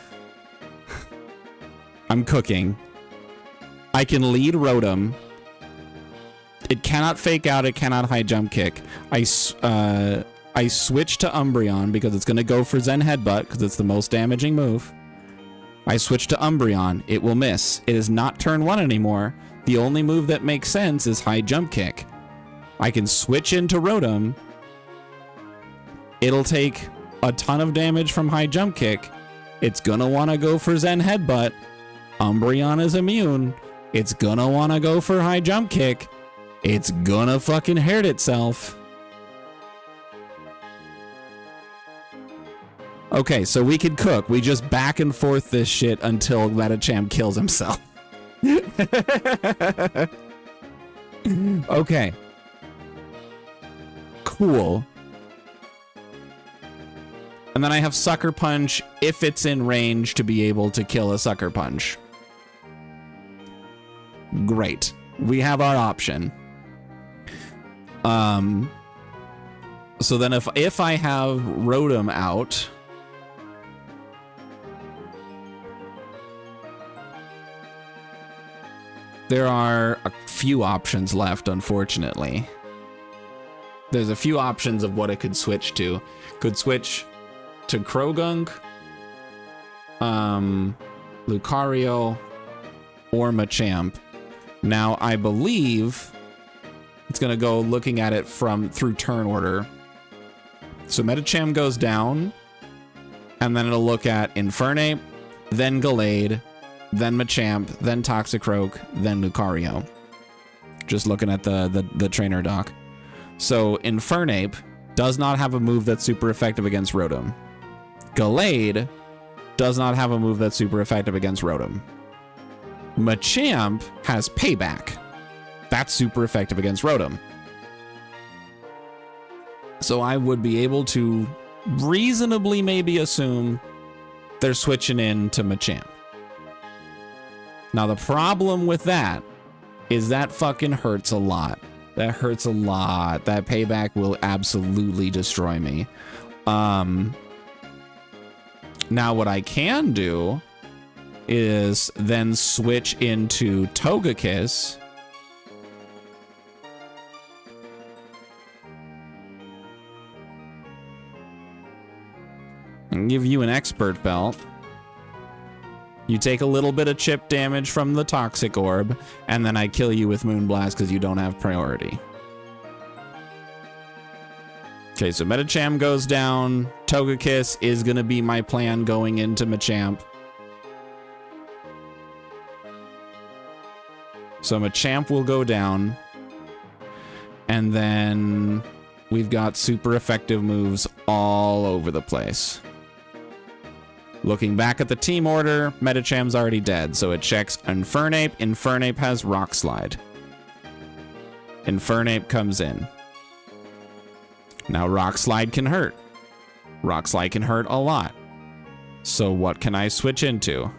Speaker 1: I'm cooking. I can lead Rotom. It cannot fake out, it cannot high jump kick. I switch to Umbreon because it's going to go for Zen Headbutt because it's the most damaging move. I switch to Umbreon. It will miss. It is not turn 1 anymore. The only move that makes sense is high jump kick. I can switch into Rotom. It'll take a ton of damage from high jump kick. It's gonna want to go for Zen Headbutt. Umbreon is immune. It's gonna want to go for high jump kick. It's gonna fucking hurt itself. Okay, so we could cook. We just back and forth this shit until Metacham kills himself. Okay. Cool. And then I have Sucker Punch if it's in range to be able to kill a Sucker Punch. Great. We have our option. So then if I have Rotom out, there are a few options left, unfortunately. There's a few options of what it could switch to. Could switch to Krogunk, Lucario, or Machamp. Now, I believe it's going to go looking at it through turn order. So Medicham goes down, and then it'll look at Infernape, then Gallade, then Machamp, then Toxicroak, then Lucario. Just looking at the trainer doc. So Infernape does not have a move that's super effective against Rotom. Gallade does not have a move that's super effective against Rotom. Machamp has Payback. That's super effective against Rotom. So I would be able to reasonably maybe assume they're switching in to Machamp. Now the problem with that is that fucking hurts a lot. That hurts a lot. That Payback will absolutely destroy me. Now what I can do is then switch into Togekiss. And give you an Expert Belt. You take a little bit of chip damage from the Toxic Orb, and then I kill you with Moonblast because you don't have priority. Okay, so Medicham goes down. Togekiss is going to be my plan going into Machamp. So Machamp will go down. And then we've got super effective moves all over the place. Looking back at the team order, Medicham's already dead, so it checks Infernape. Infernape has Rock Slide. Infernape comes in. Now Rock Slide can hurt. Rock Slide can hurt a lot. So what can I switch into?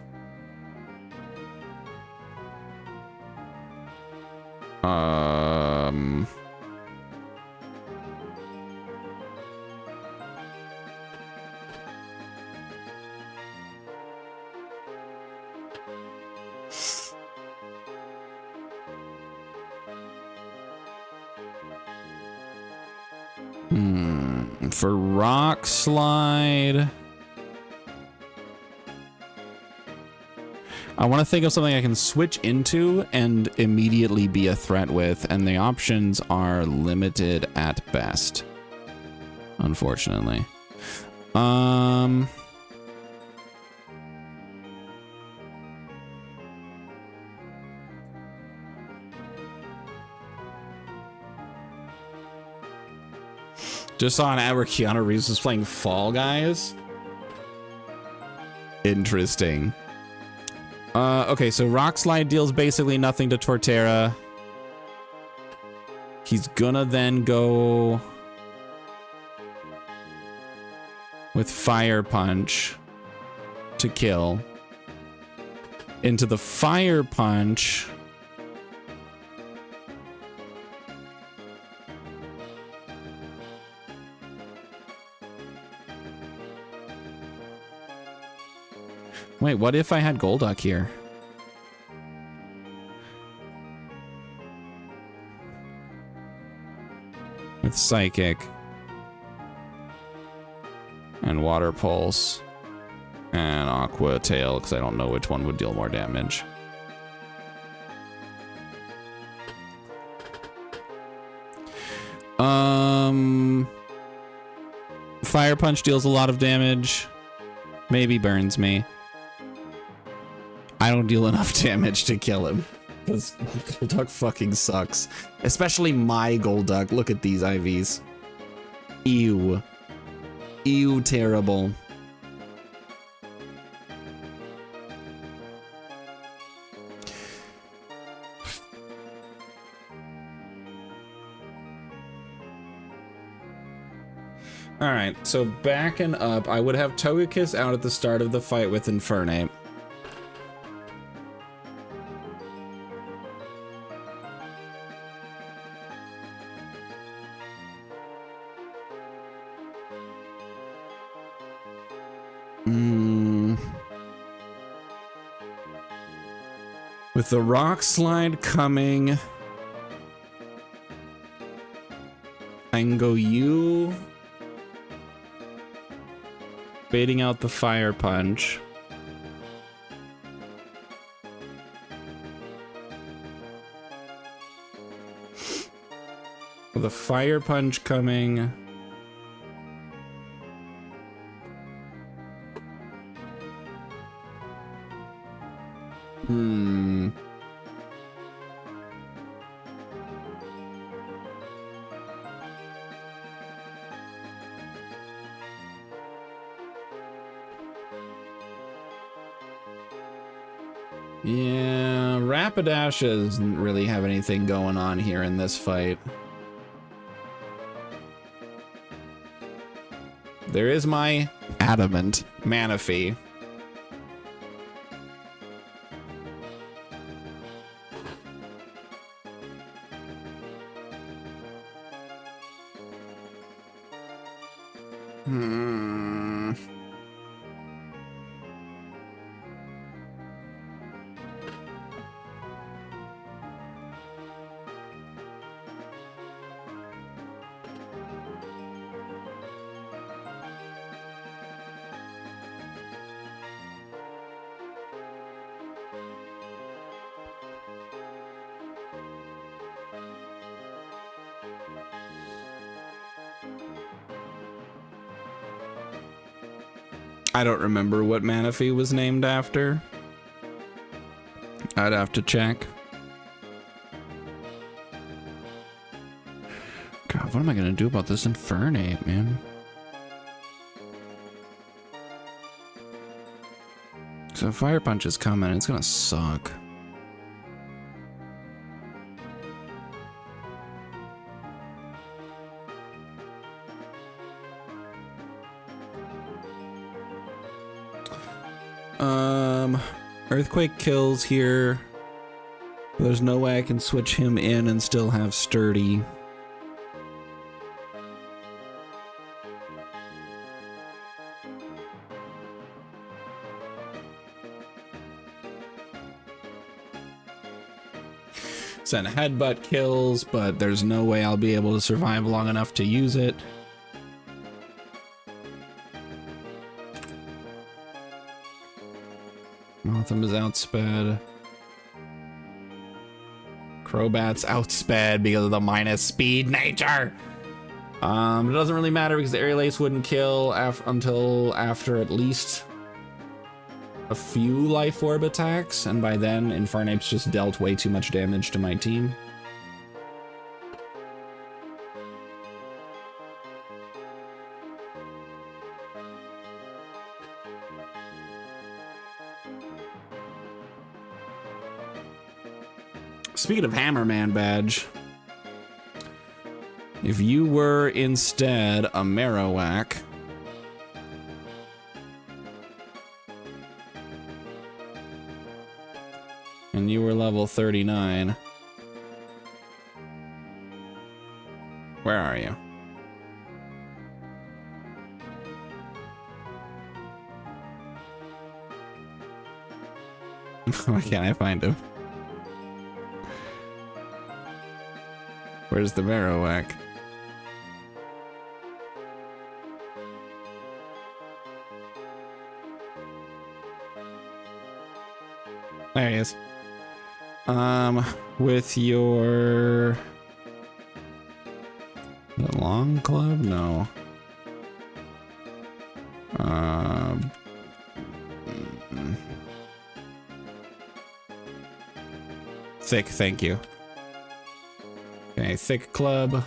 Speaker 1: For Rock Slide, I want to think of something I can switch into and immediately be a threat with, and the options are limited at best, unfortunately. Just saw an ad where Keanu Reeves was playing Fall Guys. Interesting. Okay, so Rock Slide deals basically nothing to Torterra. He's gonna then go with Fire Punch to kill. Into the Fire Punch. Wait, what if I had Golduck here? With Psychic. And Water Pulse. And Aqua Tail, because I don't know which one would deal more damage. Fire Punch deals a lot of damage. Maybe burns me. I don't deal enough damage to kill him. Because Golduck fucking sucks. Especially my Golduck. Look at these IVs. Ew. Ew, terrible. All right, so backing up, I would have Togekiss out at the start of the fight with Infernape. With the Rock Slide coming, I can go you, baiting out the Fire Punch. With a Fire Punch coming, yeah, Rapidash doesn't really have anything going on here in this fight. There is my Adamant Manaphy. I don't remember what Manaphy was named after. I'd have to check. God, what am I gonna do about this Infernape, man? So Fire Punch is coming, it's gonna suck. Earthquake kills here. There's no way I can switch him in and still have Sturdy. Send Headbutt kills, but there's no way I'll be able to survive long enough to use it. Mothim is outsped. Crobat's outsped because of the minus speed nature. It doesn't really matter because the Aerial Ace wouldn't kill until after at least a few Life Orb attacks, and by then Infernape's just dealt way too much damage to my team. Speaking of Hammerman badge, if you were instead a Marowak, and you were level 39, where are you? Why can't I find him? Where's the Marowak? There he is. With your... The long club? No. Thick, thank you. Okay, thick club.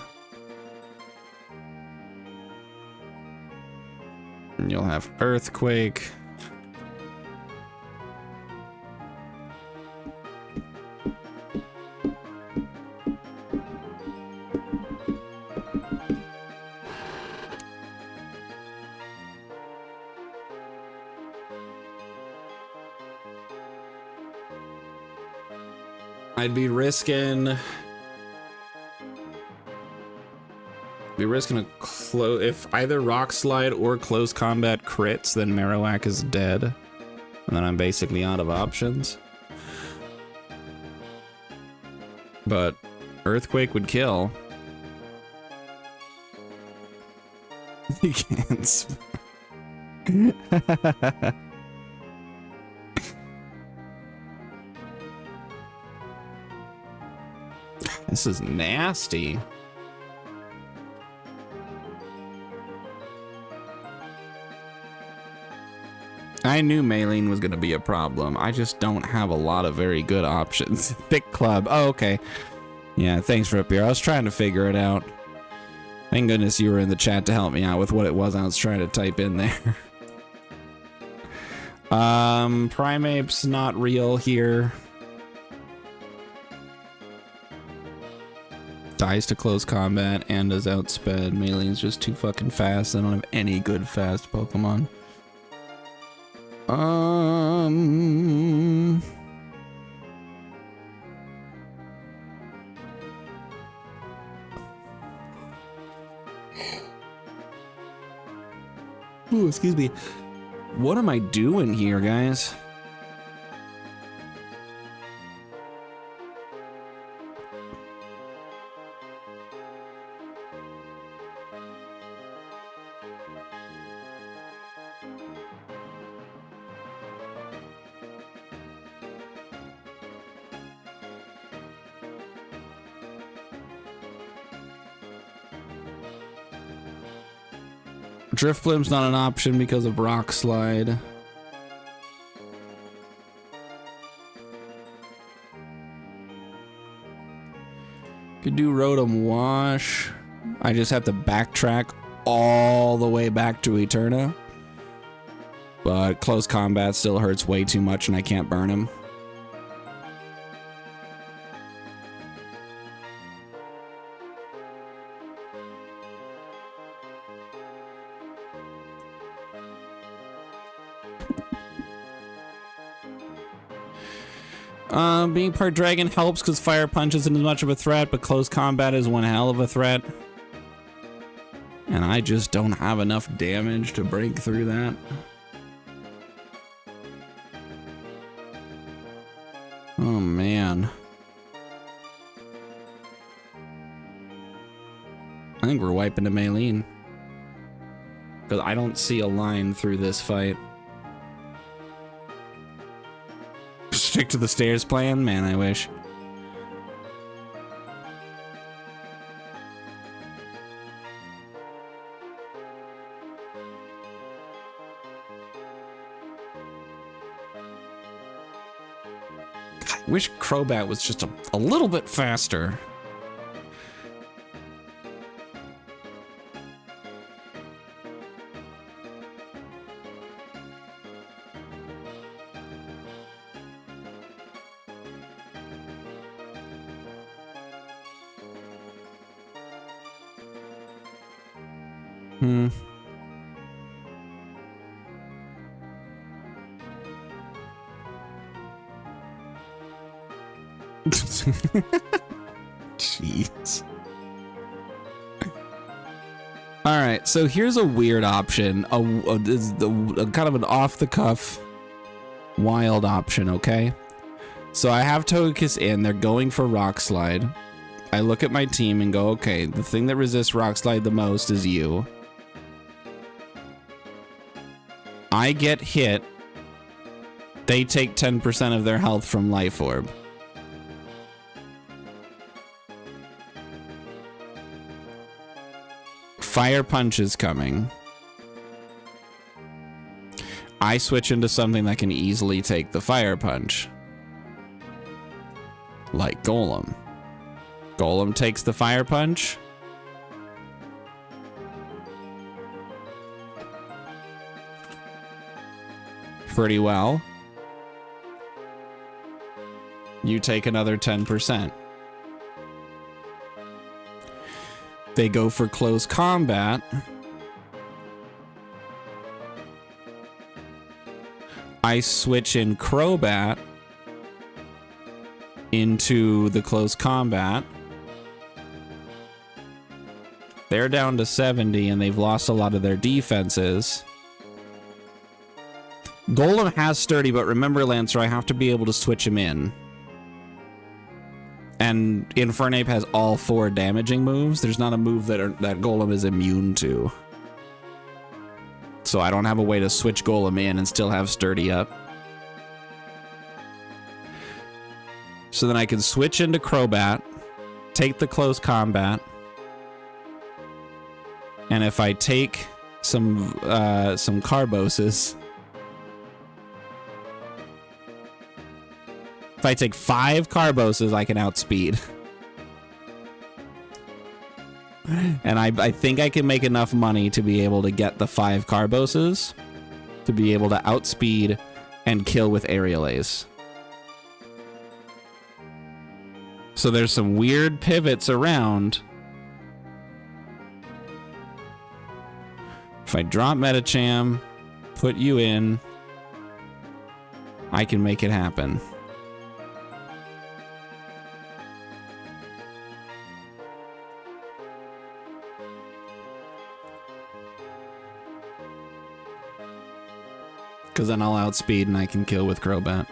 Speaker 1: And you'll have earthquake. I'd be risking a close. If either Rock Slide or Close Combat crits, then Marowak is dead, and then I'm basically out of options. But Earthquake would kill. You can't. This is nasty. I knew Maylene was going to be a problem. I just don't have a lot of very good options. Thick Club. Oh, okay. Yeah, thanks for up here. I was trying to figure it out. Thank goodness you were in the chat to help me out with what it was I was trying to type in there. Primeape's not real here. Dies to Close Combat and is outsped. Maylene's just too fucking fast. I don't have any good fast Pokemon. Ooh, excuse me. What am I doing here, guys? Drifblim's not an option because of Rock Slide. Could do Rotom Wash. I just have to backtrack all the way back to Eterna. But Close Combat still hurts way too much and I can't burn him. Being part dragon helps because Fire Punch isn't as much of a threat, but Close Combat is one hell of a threat. And I just don't have enough damage to break through that. Oh, man. I think we're wiping to Maylene. Because I don't see a line through this fight. Stick to the stairs plan? Man, I wish. I wish Crobat was just a little bit faster. Jeez. All right, so here's a weird option, a kind of an off-the-cuff, wild option. Okay, so I have Togekiss in. They're going for Rock Slide. I look at my team and go, okay, the thing that resists Rock Slide the most is you. I get hit. They take 10% of their health from Life Orb. Fire Punch is coming. I switch into something that can easily take the Fire Punch. Like Golem. Golem takes the Fire Punch. Pretty well. You take another 10%. They go for Close Combat. I switch in Crobat. into the close combat. They're down to 70 and they've lost a lot of their defenses. Golem has sturdy, but remember, Lancer, I have to be able to switch him in. And Infernape has all 4 damaging moves. There's not a move that Golem is immune to. So I don't have a way to switch Golem in and still have sturdy up. So then I can switch into Crobat, take the close combat, and if I take some Carboses, if I take 5 Carboses, I can outspeed. And I think I can make enough money to be able to get the 5 Carboses to be able to outspeed and kill with Aerial Ace. So there's some weird pivots around. If I drop Metacham, put you in, I can make it happen. Because then I'll outspeed and I can kill with Crobat.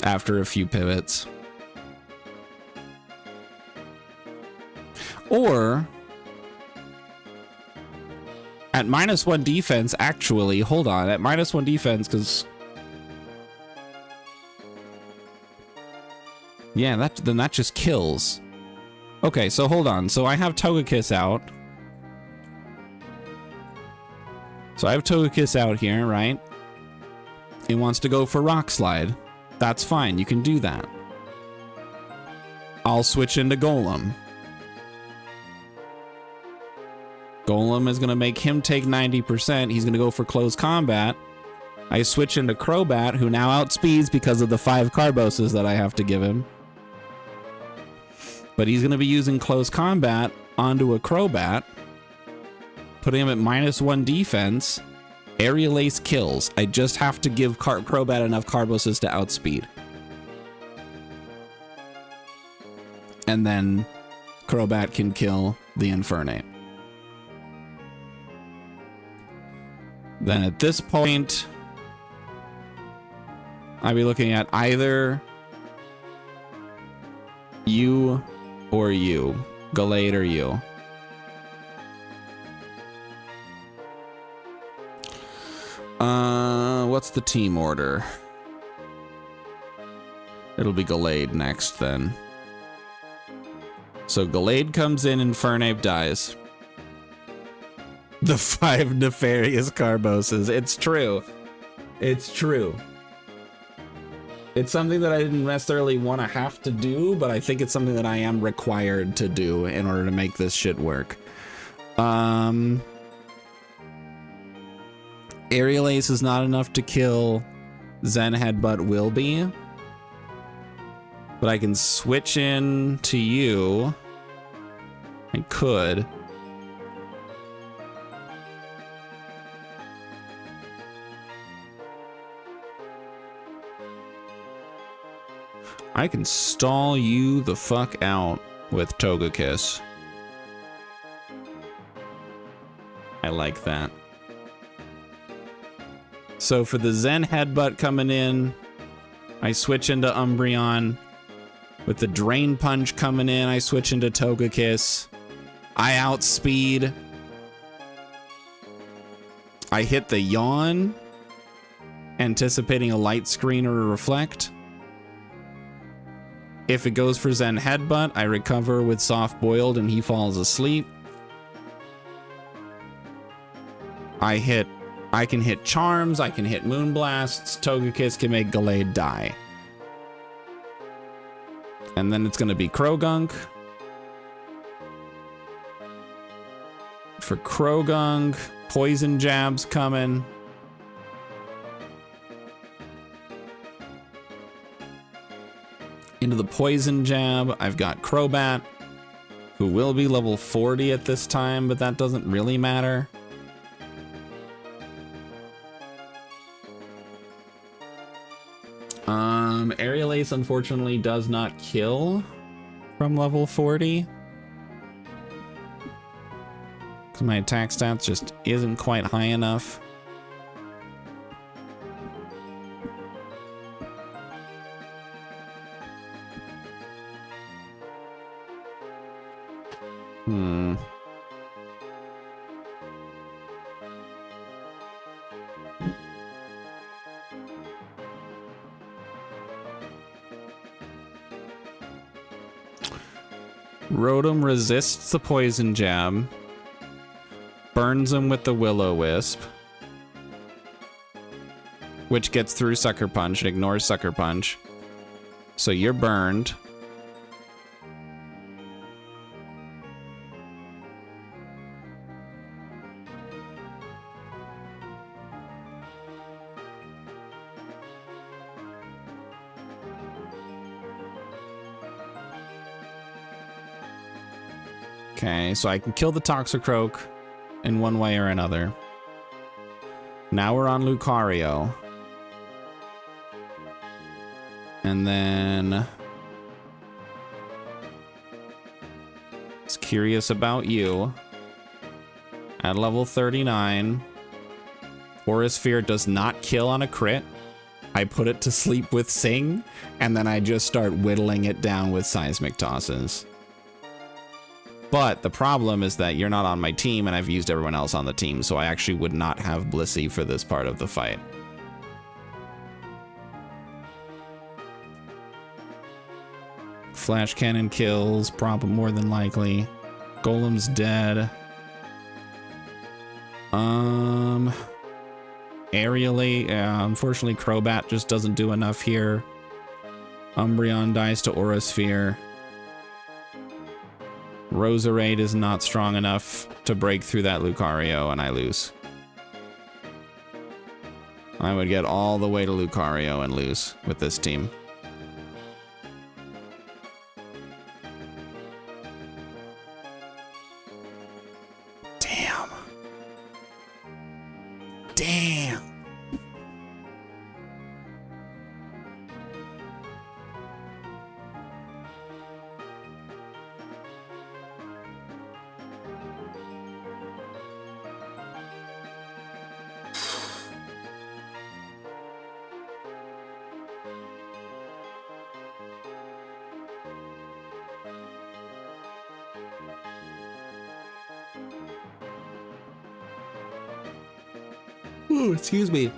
Speaker 1: After a few pivots. Or at -1 defense, actually, hold on, at -1 defense, because yeah, then that just kills. Okay, so hold on. So I have Togekiss out. So I have Togekiss out here, right? It wants to go for Rock Slide. That's fine, you can do that. I'll switch into Golem. Golem is going to make him take 90%. He's going to go for close combat. I switch into Crobat, who now outspeeds because of the 5 Carboses that I have to give him. But he's going to be using close combat onto a Crobat, putting him at -1 defense. Aerial Ace kills. I just have to give Crobat enough Carboses to outspeed. And then Crobat can kill the Infernape. Then at this point, I'd be looking at either you or you. Gallade or you. What's the team order? It'll be Gallade next then. So Gallade comes in and Infernape dies. The 5 nefarious Carboses. It's true. It's true. It's something that I didn't necessarily want to have to do, but I think it's something that I am required to do in order to make this shit work. Aerial Ace is not enough to kill Zen Headbutt will be. But I can switch in to you. I could. I can stall you the fuck out with Togekiss. I like that. So for the Zen Headbutt coming in, I switch into Umbreon. With the Drain Punch coming in, I switch into Togekiss. I outspeed. I hit the Yawn, anticipating a Light Screen or a Reflect. If it goes for Zen Headbutt, I recover with Soft Boiled and he falls asleep. I can hit Charms, I can hit Moonblasts, Togekiss can make Gallade die. And then it's going to be Krogunk. For Krogunk, Poison Jab's coming. Into the Poison Jab, I've got Crobat, who will be level 40 at this time, but that doesn't really matter. Aerial Ace unfortunately does not kill from level 40. Because my attack stats just isn't quite high enough. Rotom resists the poison jab, burns him with the Will-O-Wisp, which gets through Sucker Punch and ignores Sucker Punch. So you're burned. Okay, so I can kill the Toxicroak in one way or another. Now we're on Lucario. And then... It's curious about you. At level 39, Aura Sphere does not kill on a crit. I put it to sleep with Sing, and then I just start whittling it down with Seismic Tosses. But the problem is that you're not on my team, and I've used everyone else on the team, so I actually would not have Blissey for this part of the fight. Flash Cannon kills, probably more than likely. Golem's dead. Aerially, unfortunately Crobat just doesn't do enough here. Umbreon dies to Aura Sphere. Roserade is not strong enough to break through that Lucario, and I lose. I would get all the way to Lucario and lose with this team. Damn. Damn. Ooh, excuse me.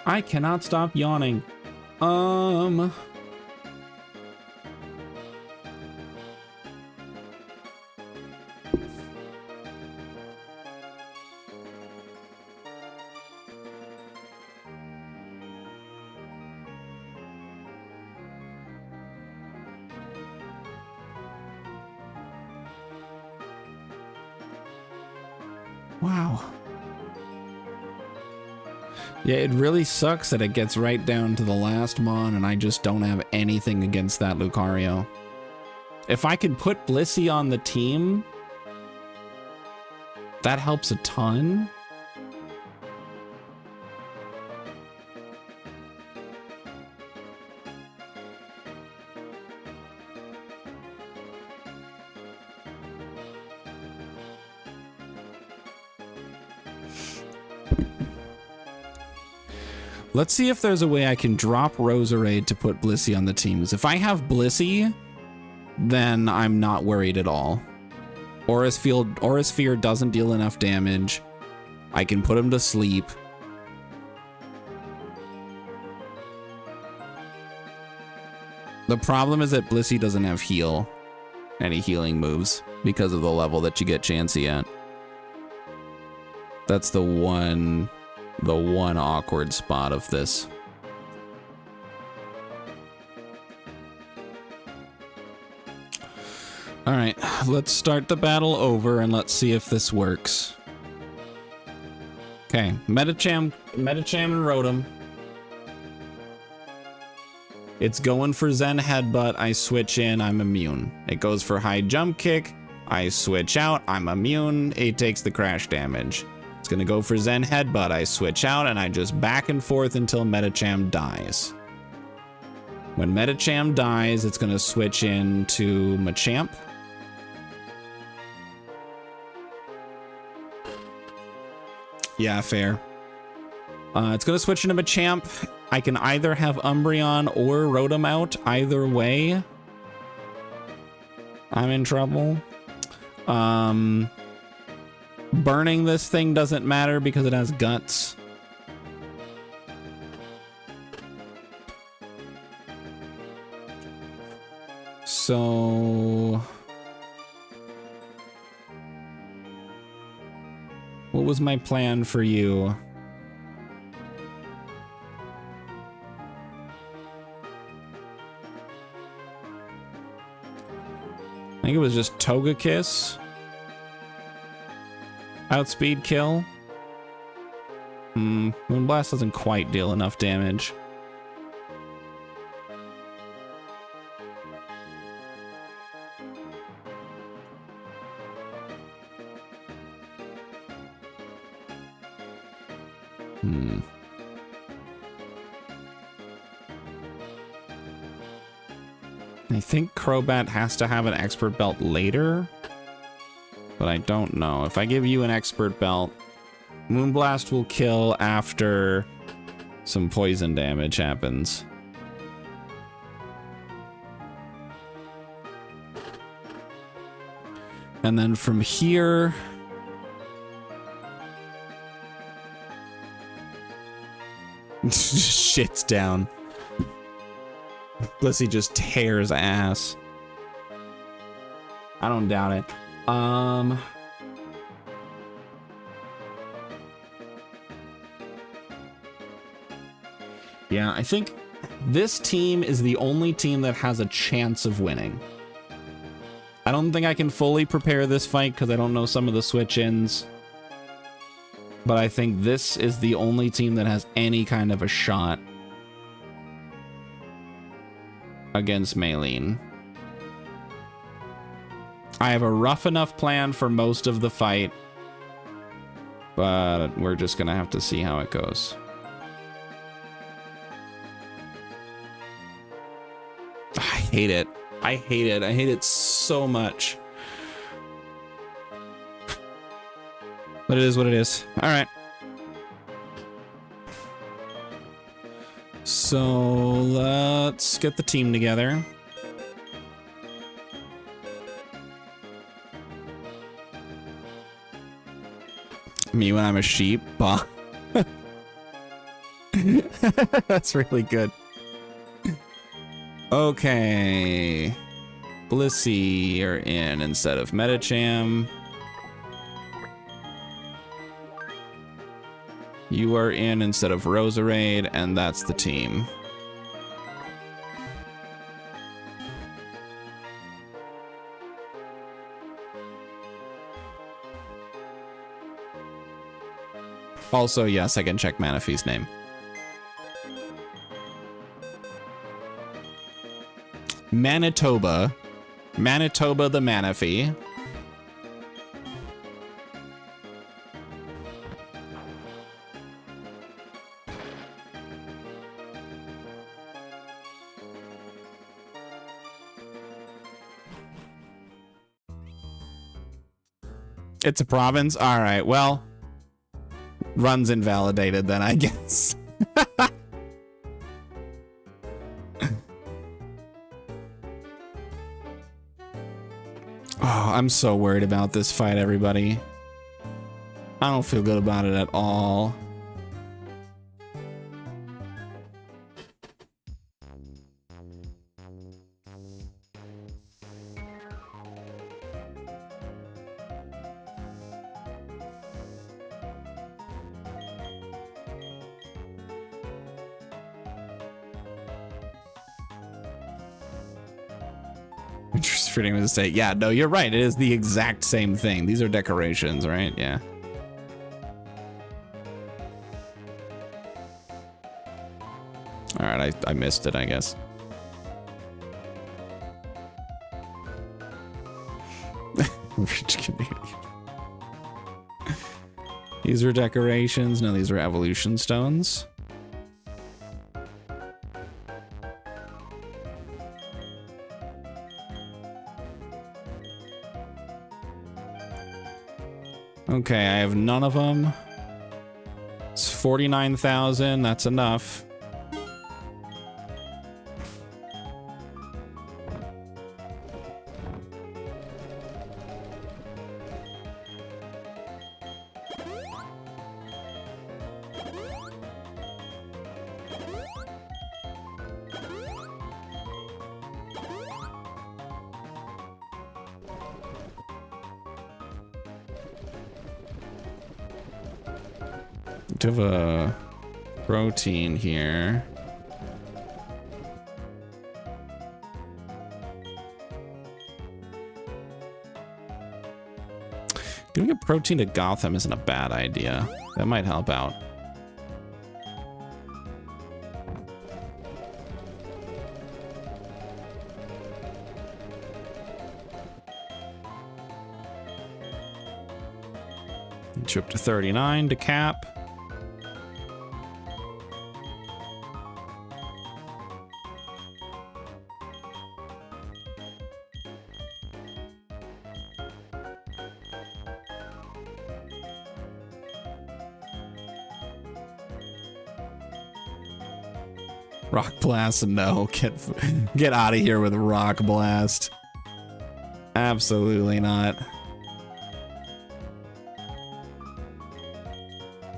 Speaker 1: I cannot stop yawning. Wow. Yeah, it really sucks that it gets right down to the last mon and I just don't have anything against that Lucario. If I could put Blissey on the team, that helps a ton. Let's see if there's a way I can drop Roserade to put Blissey on the team. Because if I have Blissey, then I'm not worried at all. Aura Sphere doesn't deal enough damage. I can put him to sleep. The problem is that Blissey doesn't have heal. Any healing moves because of the level that you get Chansey at. That's the one awkward spot of this. All right, let's start the battle over and let's see if this works. Okay, Medicham and Rotom. It's going for Zen Headbutt. I switch in, I'm immune. It goes for High Jump Kick. I switch out, I'm immune. It takes the crash damage. It's gonna go for Zen Headbutt. I switch out and I just back and forth until Medicham dies. When Medicham dies, it's going to switch into Machamp. Yeah, fair. It's going to switch into Machamp. I can either have Umbreon or Rotom out. Either way, I'm in trouble. Burning this thing doesn't matter because it has Guts. So... what was my plan for you? I think it was just Togekiss. Outspeed kill. Moonblast doesn't quite deal enough damage. I think Crobat has to have an expert belt later, but I don't know. If I give you an expert belt, Moonblast will kill after some poison damage happens. And then from here... shits down. Blissey just tears ass. I don't doubt it. Yeah, I think this team is the only team that has a chance of winning. I don't think I can fully prepare this fight because I don't know some of the switch-ins. But I think this is the only team that has any kind of a shot against Maylene. I have a rough enough plan for most of the fight, but we're just gonna have to see how it goes. I hate it. I hate it. I hate it so much. But it is what it is. All right. So let's get the team together. Me when I'm a sheep. Bah. That's really good. Okay. Blissey, you're in instead of Medicham. You are in instead of Roserade, and that's the team. Also, yes, I can check Manaphy's name. Manitoba. Manitoba the Manaphy. It's a province? All right, well, run's invalidated then, I guess. Oh, I'm so worried about this fight, everybody. I don't feel good about it at all. Freedom of the state. Yeah, no, you're right. It is the exact same thing. These are decorations, right? Yeah. All right, I missed it, I guess. Rich Canadian. These are decorations. No, these are evolution stones. Okay, I have none of them. It's 49,000. That's enough. Do have a protein here. Giving a protein to Gotham isn't a bad idea. That might help out. Trip to 39 to cap. Rock Blast, no. Get out of here with Rock Blast. Absolutely not.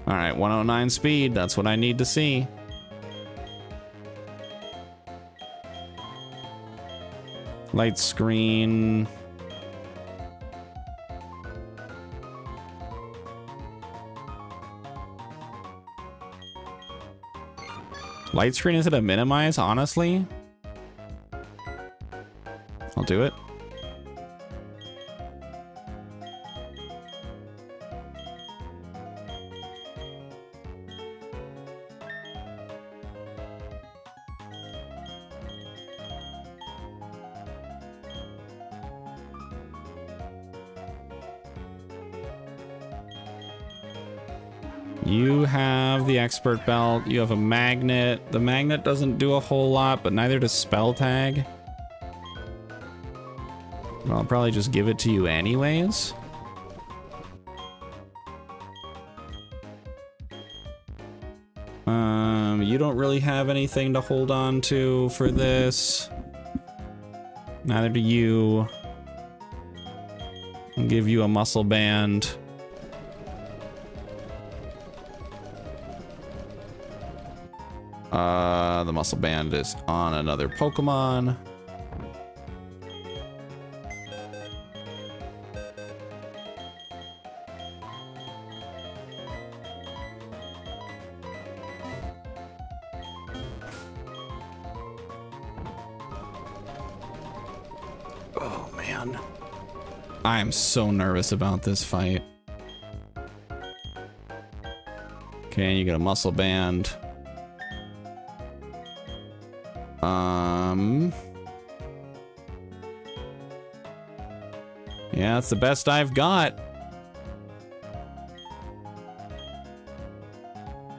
Speaker 1: All right, 109 speed. That's what I need to see. Light screen. Light screen is it a minimize, honestly? I'll do it. You have the expert belt. You have a magnet. The magnet doesn't do a whole lot, but neither does spell tag. Well, I'll probably just give it to you anyways. You don't really have anything to hold on to for this. Neither do you. I'll give you a muscle band. The muscle band is on another Pokemon. Oh man. I am so nervous about this fight. Okay, you get a muscle band. Yeah, that's the best I've got.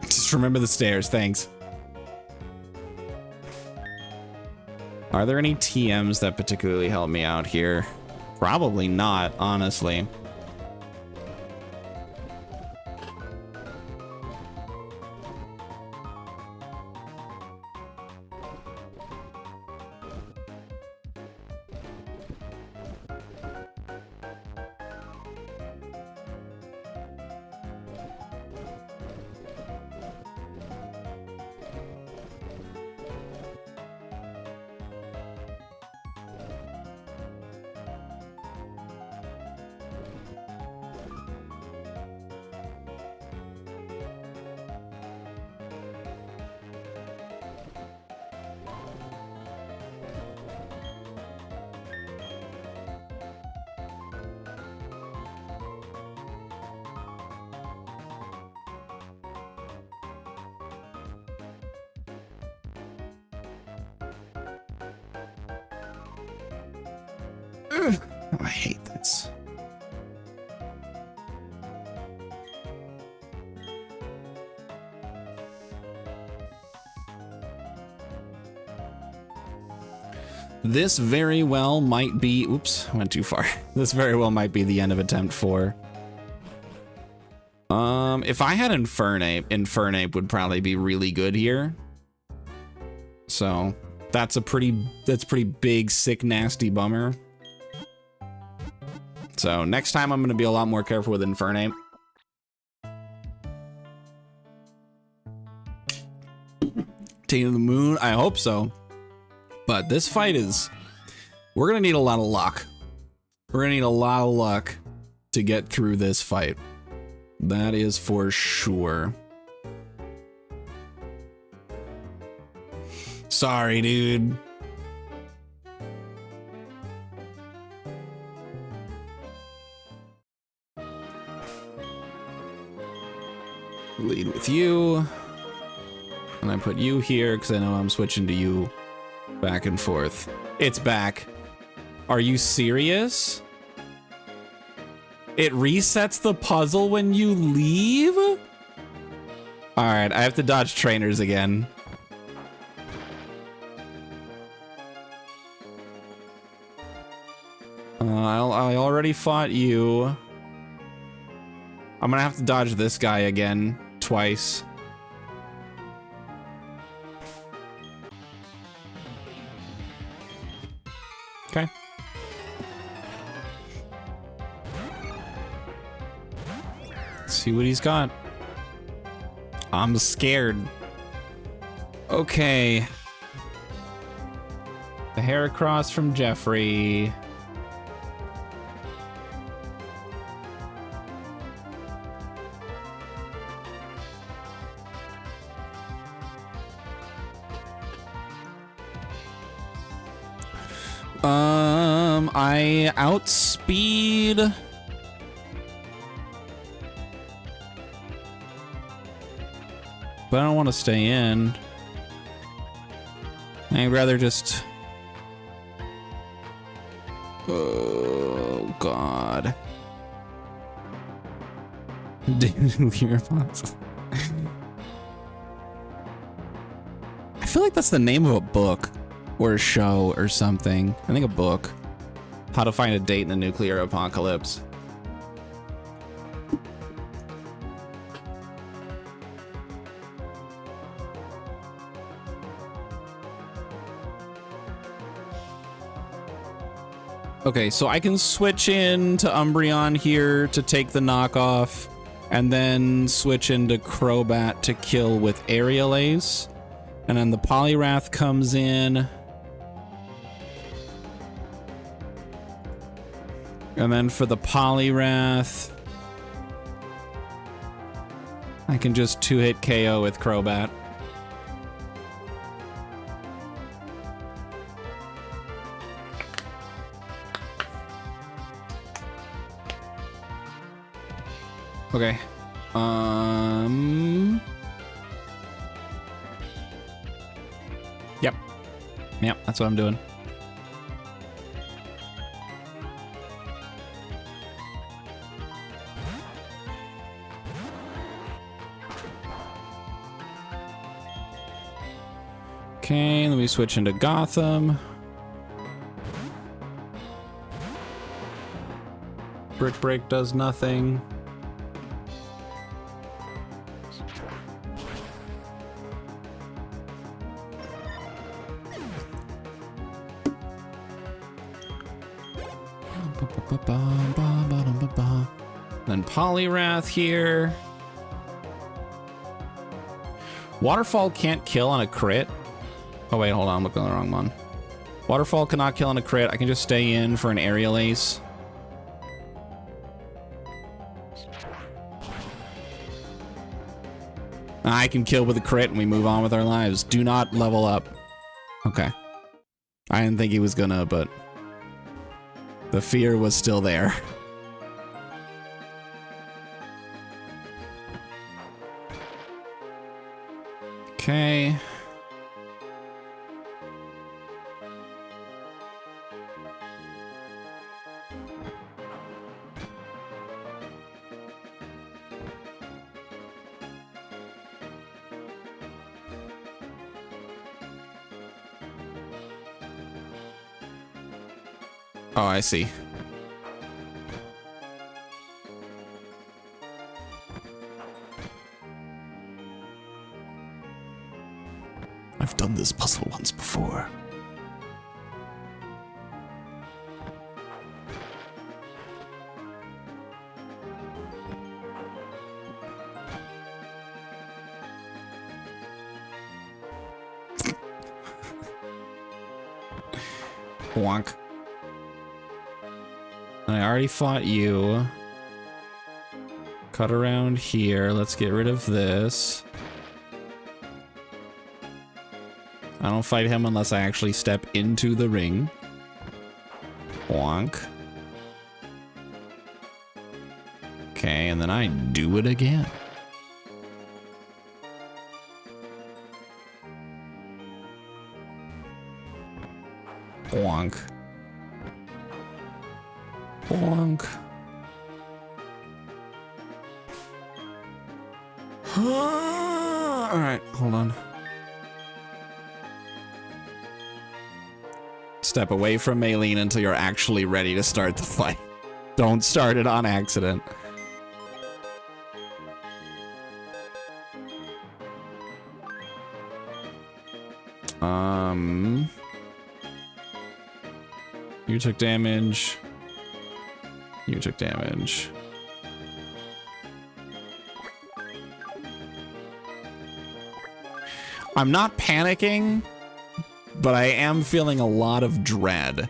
Speaker 1: Just remember the stairs, thanks. Are there any TMs that particularly help me out here? Probably not, honestly. Ugh, I hate this. This very well might be, oops, I went too far. This very well might be the end of attempt 4. If I had Infernape would probably be really good here. So that's pretty big, sick, nasty bummer. So next time I'm gonna be a lot more careful with Infernape. Taking the moon, I hope so. But this fight we're gonna need a lot of luck. We're gonna need a lot of luck to get through this fight. That is for sure. Sorry, dude. Lead with you. And I put you here because I know I'm switching to you back and forth. It's back. Are you serious? It resets the puzzle when you leave? All right, I have to dodge trainers again. I already fought you. I'm gonna have to dodge this guy again, twice. Okay. Let's see what he's got. I'm scared. Okay. The hair across from Jeffrey. I outspeed. But I don't want to stay in. I'd rather just... Oh, God. Nuclear box. I feel like that's the name of a book or a show or something. I think a book. How to Find a Date in the Nuclear Apocalypse. Okay, so I can switch in to Umbreon here to take the knockoff, and then switch into Crobat to kill with Aerial Ace. And then the Poliwrath comes in. And then for the Poliwrath, I can just 2-hit KO with Crobat. Okay. Yep, that's what I'm doing. Okay, let me switch into Gotham. Brick Break does nothing. Then Poliwrath here. Waterfall can't kill on a crit. Oh wait, hold on, I'm looking at the wrong one. Waterfall cannot kill on a crit. I can just stay in for an Aerial Ace. I can kill with a crit and we move on with our lives. Do not level up. Okay. I didn't think he was gonna, but the fear was still there. Okay. Oh, I see. I've done this puzzle once before. Wonk. I already fought you. Cut around here. Let's get rid of this. I don't fight him unless I actually step into the ring. Wonk. Okay, and then I do it again. Bonk. Bonk. All right, hold on. Step away from Maylene until you're actually ready to start the fight. Don't start it on accident. You took damage. You took damage. I'm not panicking, but I am feeling a lot of dread.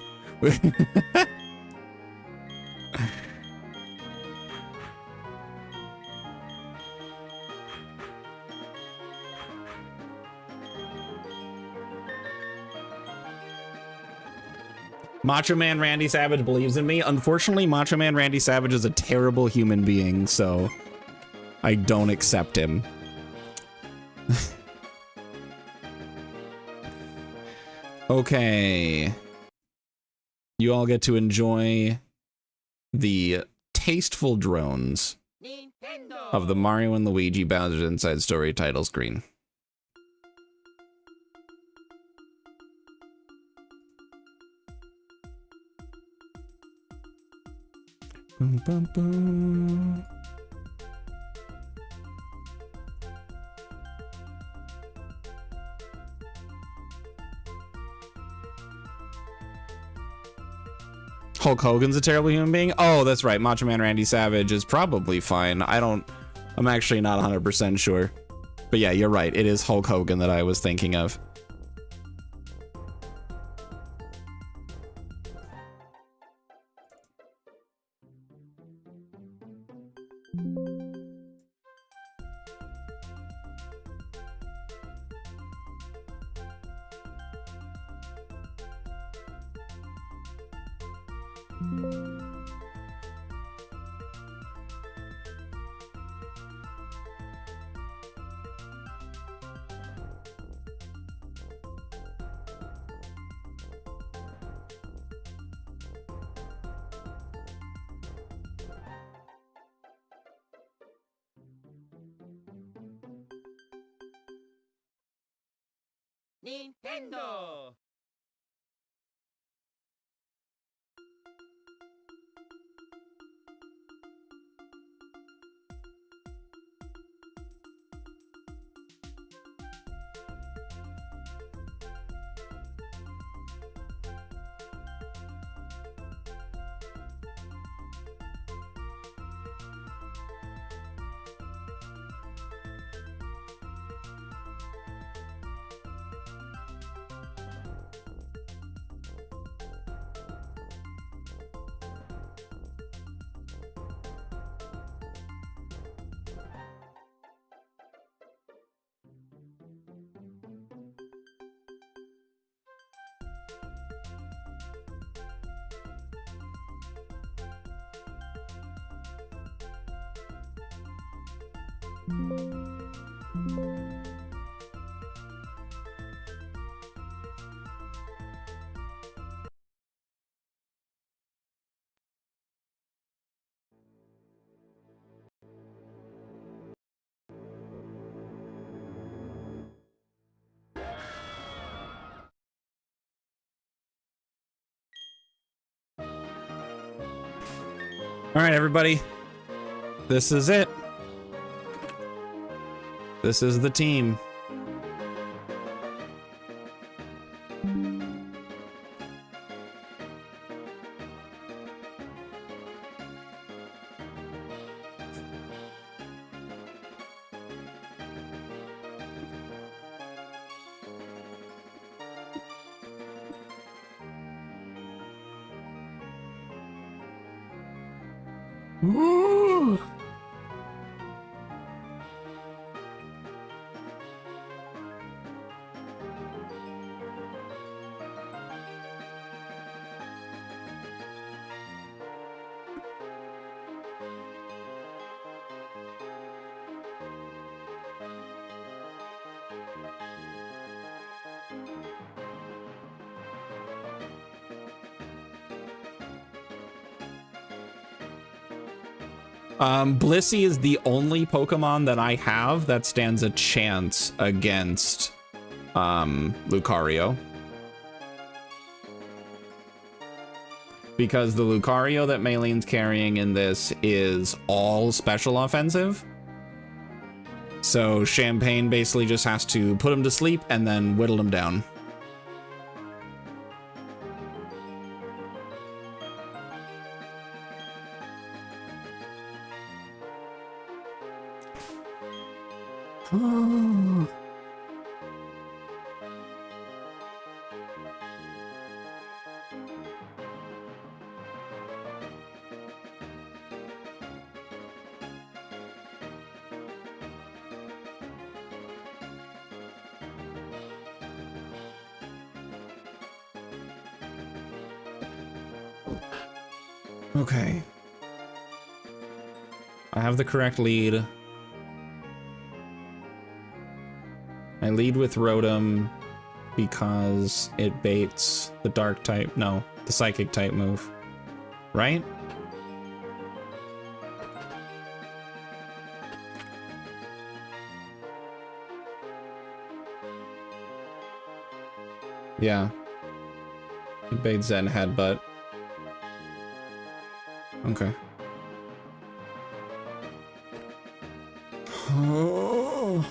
Speaker 1: Macho Man Randy Savage believes in me. Unfortunately, Macho Man Randy Savage is a terrible human being, so I don't accept him. Okay. You all get to enjoy the tasteful drones Nintendo of the Mario and Luigi Bowser's Inside Story title screen. Boom, boom, boom. Hulk Hogan's a terrible human being? Oh, that's right. Macho Man Randy Savage is probably fine. I'm actually not 100% sure. But yeah, you're right. It is Hulk Hogan that I was thinking of.
Speaker 2: Nintendo!
Speaker 1: All right, everybody. This is it. This is the team. Ooh. Blissey is the only Pokemon that I have that stands a chance against Lucario. Because the Lucario that Maylene's carrying in this is all special offensive. So Champagne basically just has to put him to sleep and then whittle him down. Okay. I have the correct lead. I lead with Rotom because it baits the dark type, no, the psychic type move, right? Yeah. It baits Zen Headbutt. Okay. Oh.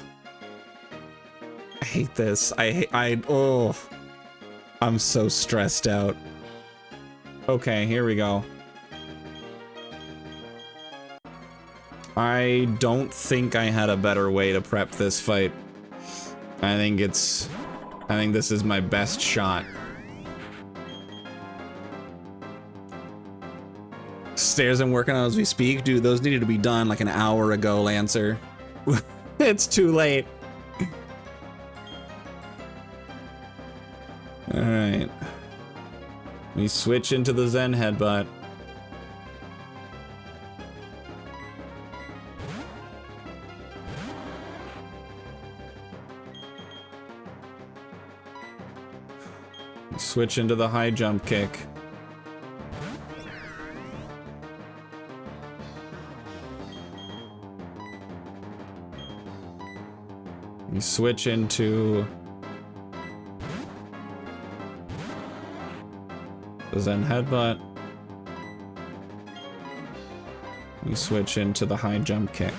Speaker 1: I hate this. Oh. I'm so stressed out. Okay, here we go. I don't think I had a better way to prep this fight. I think this is my best shot. Stairs I'm working on as we speak. Dude, those needed to be done like an hour ago, Lancer. It's too late. Alright. We switch into the Zen Headbutt. We switch into the high jump kick. We switch into the Zen Headbutt. We switch into the high jump kick.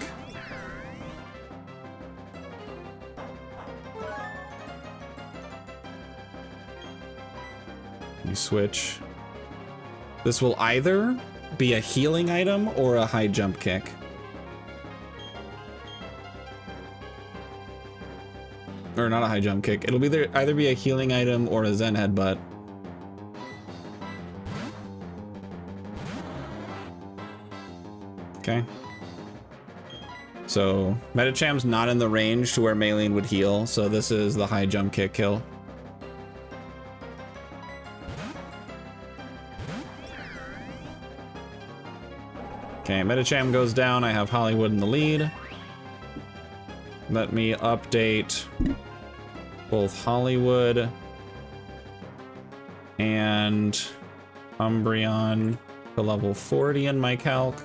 Speaker 1: We switch. This will either be a healing item or a high jump kick. Or not a high jump kick. It'll be either be a healing item or a Zen Headbutt. Okay. So Metacham's not in the range to where Maylene would heal, so this is the high jump kick kill. Okay, Metacham goes down. I have Hollywood in the lead. Let me update both Hollywood and Umbreon to level 40 in my calc.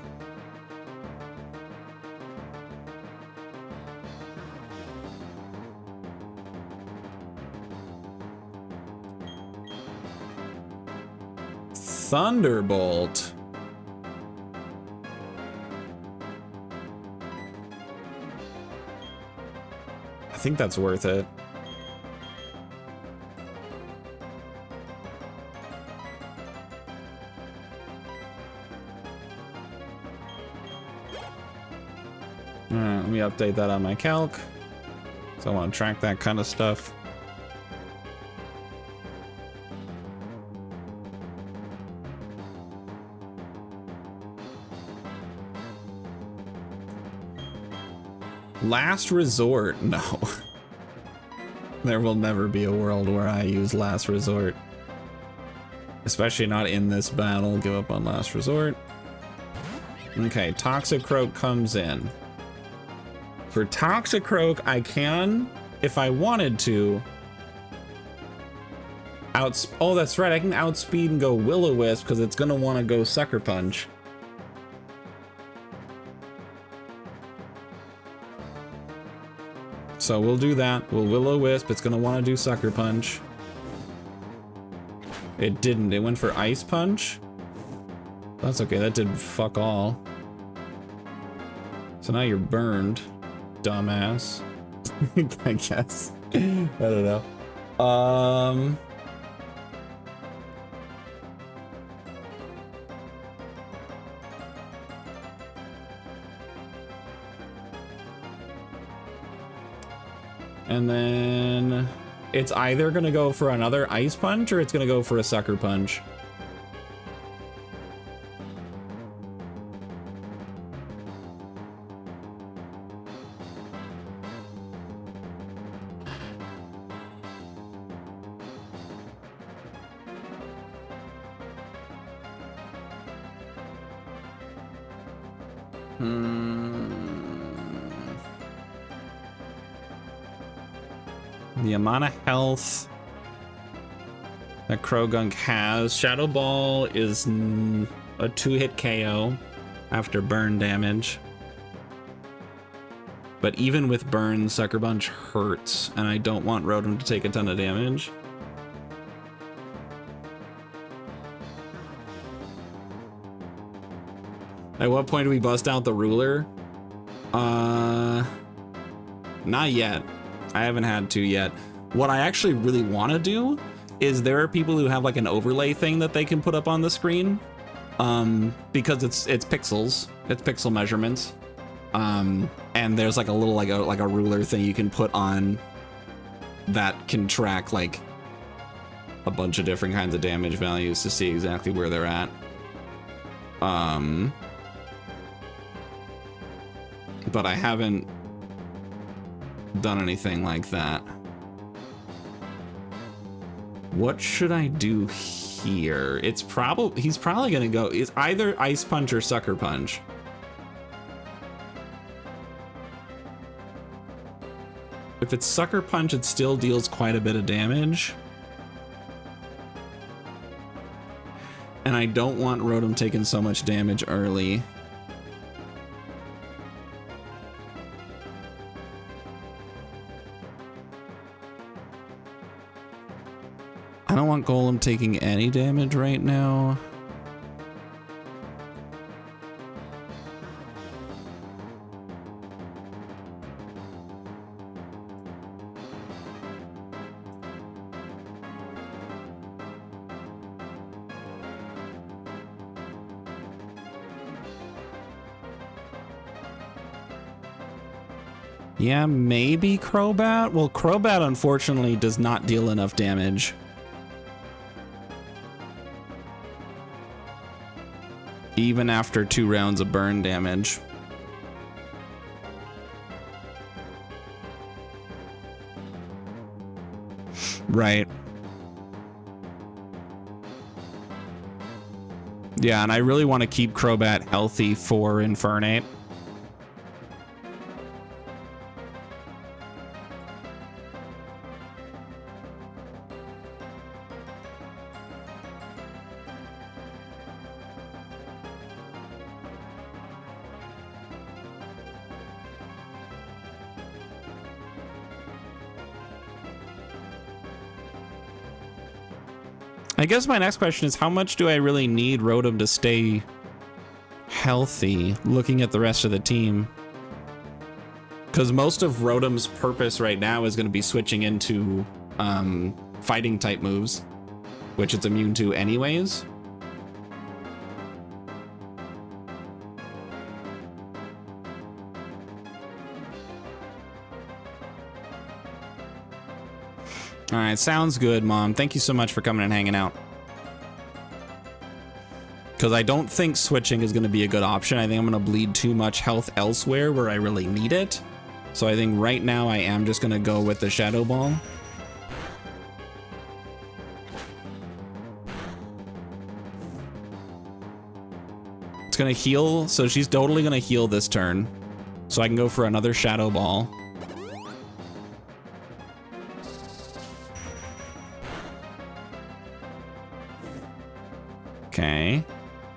Speaker 1: Thunderbolt. I think that's worth it. Alright, let me update that on my calc. So I want to track that kind of stuff. Last resort. No. There will never be a world where I use last resort. Especially not in this battle. Give up on last resort. Okay, Toxicroak comes in. For Toxicroak, I can, if I wanted to, oh, that's right, I can outspeed and go Will-O-Wisp because it's gonna want to go Sucker Punch. So we'll do that. We'll Will-O-Wisp. It's gonna want to do Sucker Punch. It didn't. It went for Ice Punch. That's okay. That did fuck all. So now you're burned, dumbass. I guess. I don't know. And then it's either gonna go for another Ice Punch or it's gonna go for a Sucker Punch. The amount of health that Krogunk has. Shadow Ball is a 2-hit KO after burn damage. But even with burn, Sucker Punch hurts, and I don't want Rotom to take a ton of damage. At what point do we bust out the ruler? Not yet. I haven't had to yet. What I actually really want to do is there are people who have like an overlay thing that they can put up on the screen, because it's pixels, it's pixel measurements, and there's like a little like a ruler thing you can put on that can track like a bunch of different kinds of damage values to see exactly where they're at. But I haven't done anything like that. What should I do here? He's probably gonna go, it's either Ice Punch or Sucker Punch. If it's Sucker Punch, it still deals quite a bit of damage. And I don't want Rotom taking so much damage early. I don't want Golem taking any damage right now. Yeah, maybe Crobat. Well, Crobat unfortunately does not deal enough damage. Even after 2 rounds of burn damage. Right. Yeah, and I really want to keep Crobat healthy for Infernape. I guess my next question is, how much do I really need Rotom to stay healthy, looking at the rest of the team? Because most of Rotom's purpose right now is going to be switching into fighting type moves, which it's immune to anyways. All right, sounds good, Mom. Thank you so much for coming and hanging out. Because I don't think switching is going to be a good option. I think I'm going to bleed too much health elsewhere where I really need it. So I think right now I am just gonna go with the Shadow Ball. It's gonna heal, so she's totally gonna heal this turn. So I can go for another Shadow Ball. Okay.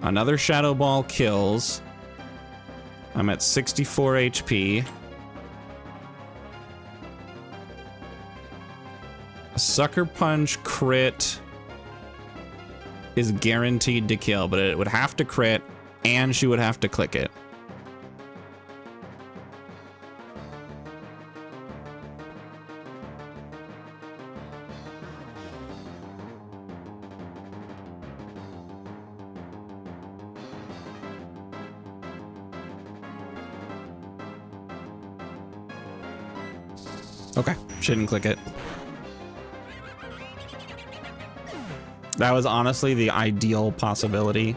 Speaker 1: Another Shadow Ball kills. I'm at 64 HP. A Sucker Punch crit is guaranteed to kill, but it would have to crit and she would have to click it. Okay, she didn't click it. That was honestly the ideal possibility.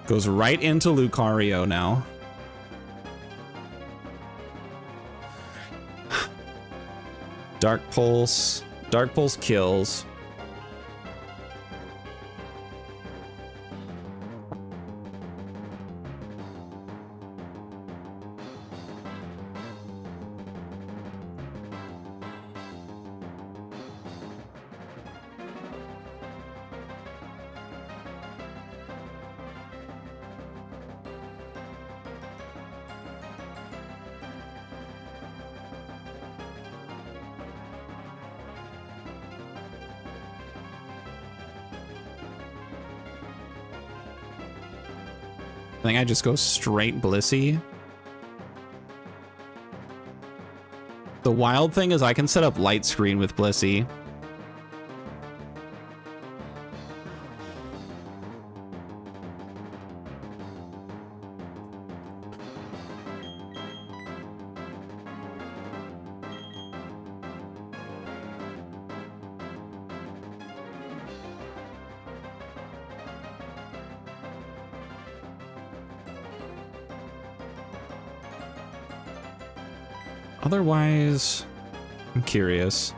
Speaker 1: Goes right into Lucario now. Dark Pulse. Dark Pulse kills. I think I just go straight Blissey. The wild thing is I can set up light screen with Blissey. Otherwise, I'm curious.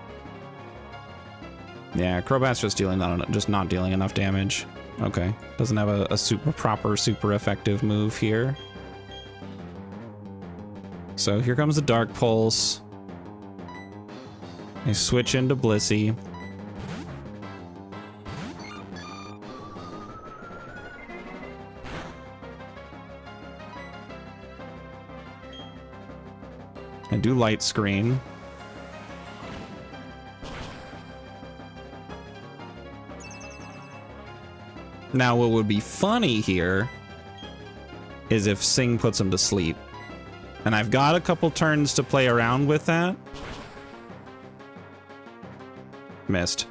Speaker 1: Yeah, Crobat's just not dealing enough damage. Okay, doesn't have a super effective move here. So here comes the Dark Pulse. I switch into Blissey. I do light screen. Now, what would be funny here is if Sing puts him to sleep. And I've got a couple turns to play around with that. Missed.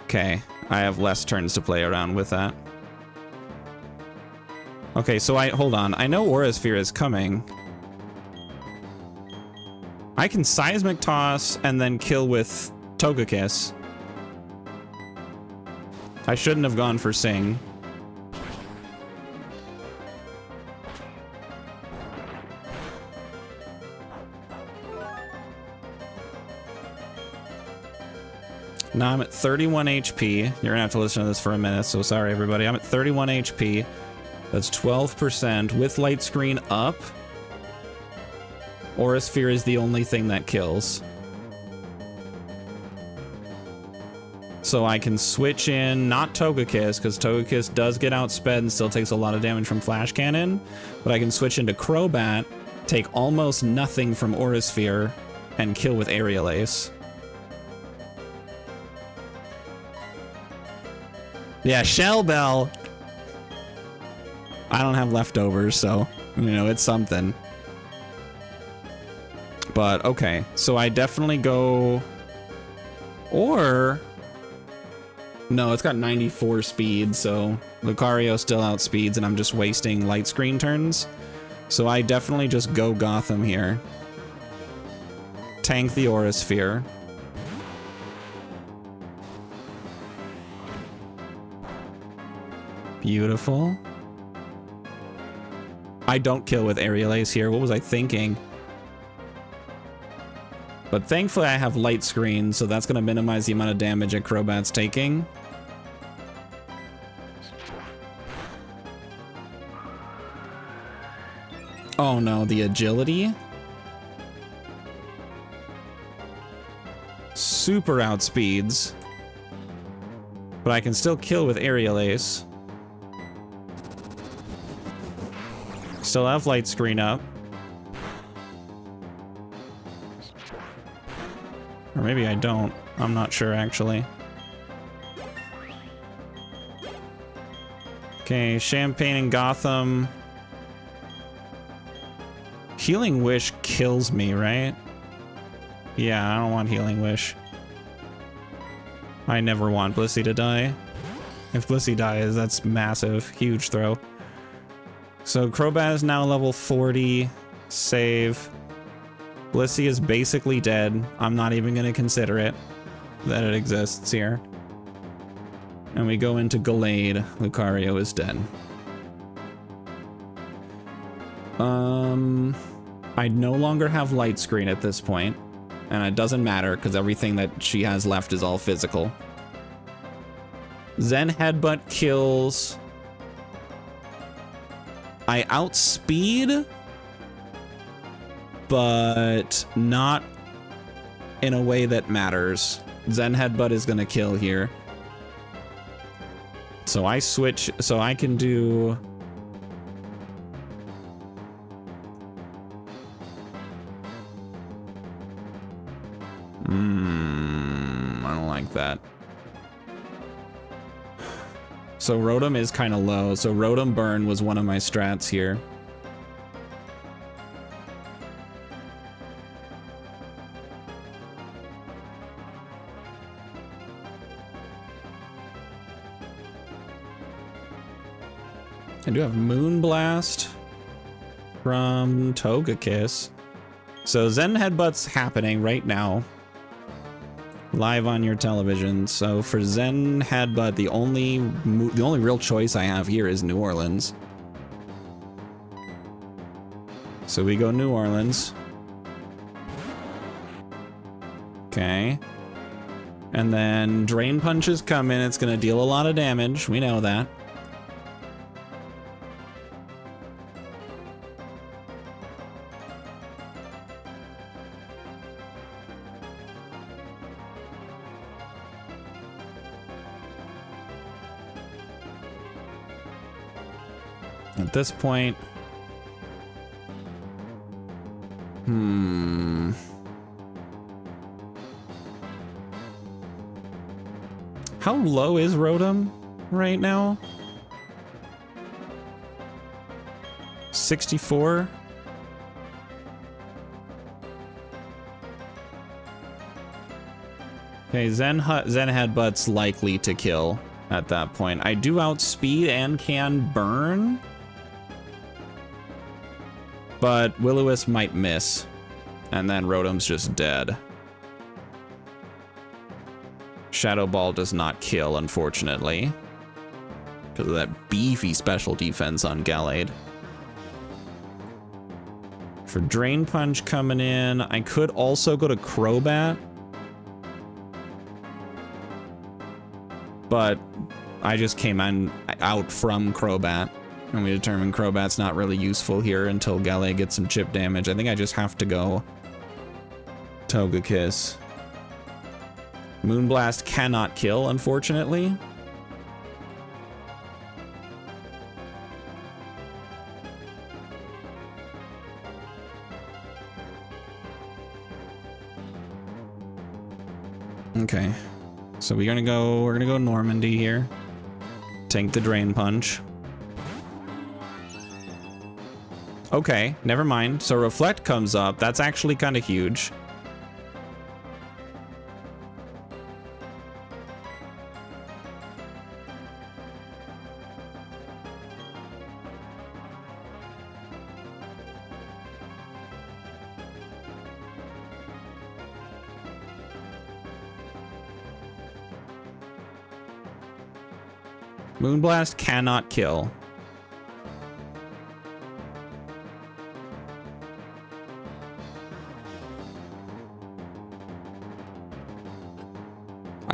Speaker 1: Okay, I have less turns to play around with that. Okay, so hold on. I know Aura Sphere is coming. I can Seismic Toss and then kill with Togekiss. I shouldn't have gone for Sing. Now I'm at 31 HP. You're gonna have to listen to this for a minute, so sorry everybody. I'm at 31 HP. That's 12% with light screen up. Aura Sphere is the only thing that kills. So I can switch in, not Togekiss, because Togekiss does get outsped and still takes a lot of damage from Flash Cannon, but I can switch into Crobat, take almost nothing from Aura Sphere, and kill with Aerial Ace. Yeah, Shell Bell! I don't have leftovers, so, you know, it's something. But, okay, so I definitely go... Or... No, it's got 94 speed, so Lucario still outspeeds, and I'm just wasting light screen turns. So I definitely just go Gotham here. Tank the Aura Sphere. Beautiful. I don't kill with Aerial Ace here. What was I thinking? But thankfully I have light screen, so that's going to minimize the amount of damage that Crobat's taking. Oh no, the agility? Super outspeeds. But I can still kill with Aerial Ace. Still have light screen up. Or maybe I don't. I'm not sure actually. Okay, Champagne and Gotham. Healing Wish kills me, right? Yeah, I don't want Healing Wish. I never want Blissey to die. If Blissey dies, that's massive. Huge throw. So Crobat is now level 40. Save. Blissey is basically dead. I'm not even going to consider it. That it exists here. And we go into Gallade. Lucario is dead. I no longer have light screen at this point, and it doesn't matter because everything that she has left is all physical. Zen Headbutt kills. I outspeed, but not in a way that matters. Zen Headbutt is gonna kill here. So I switch, so I can do... I don't like that. So Rotom is kind of low. So Rotom Burn was one of my strats here. I do have Moonblast from Togekiss. So Zen Headbutt's happening right now. Live on your television. So for Zen Headbutt, the only real choice I have here is New Orleans. So we go New Orleans. Okay. And then Drain Punches come in. It's gonna deal a lot of damage. We know that. At this point, how low is Rotom right now? 64? Okay, Zen Headbutt's likely to kill at that point. I do outspeed and can burn, but Will-O-Wisp might miss, and then Rotom's just dead. Shadow Ball does not kill, unfortunately, because of that beefy special defense on Gallade. For Drain Punch coming in, I could also go to Crobat, but I just came out from Crobat. And we determined Crobat's not really useful here until Gallade gets some chip damage. I think I just have to go Togekiss. Moonblast cannot kill, unfortunately. Okay. So we're gonna go Normandy here. Tank the Drain Punch. Okay, never mind. So Reflect comes up. That's actually kind of huge. Moonblast cannot kill.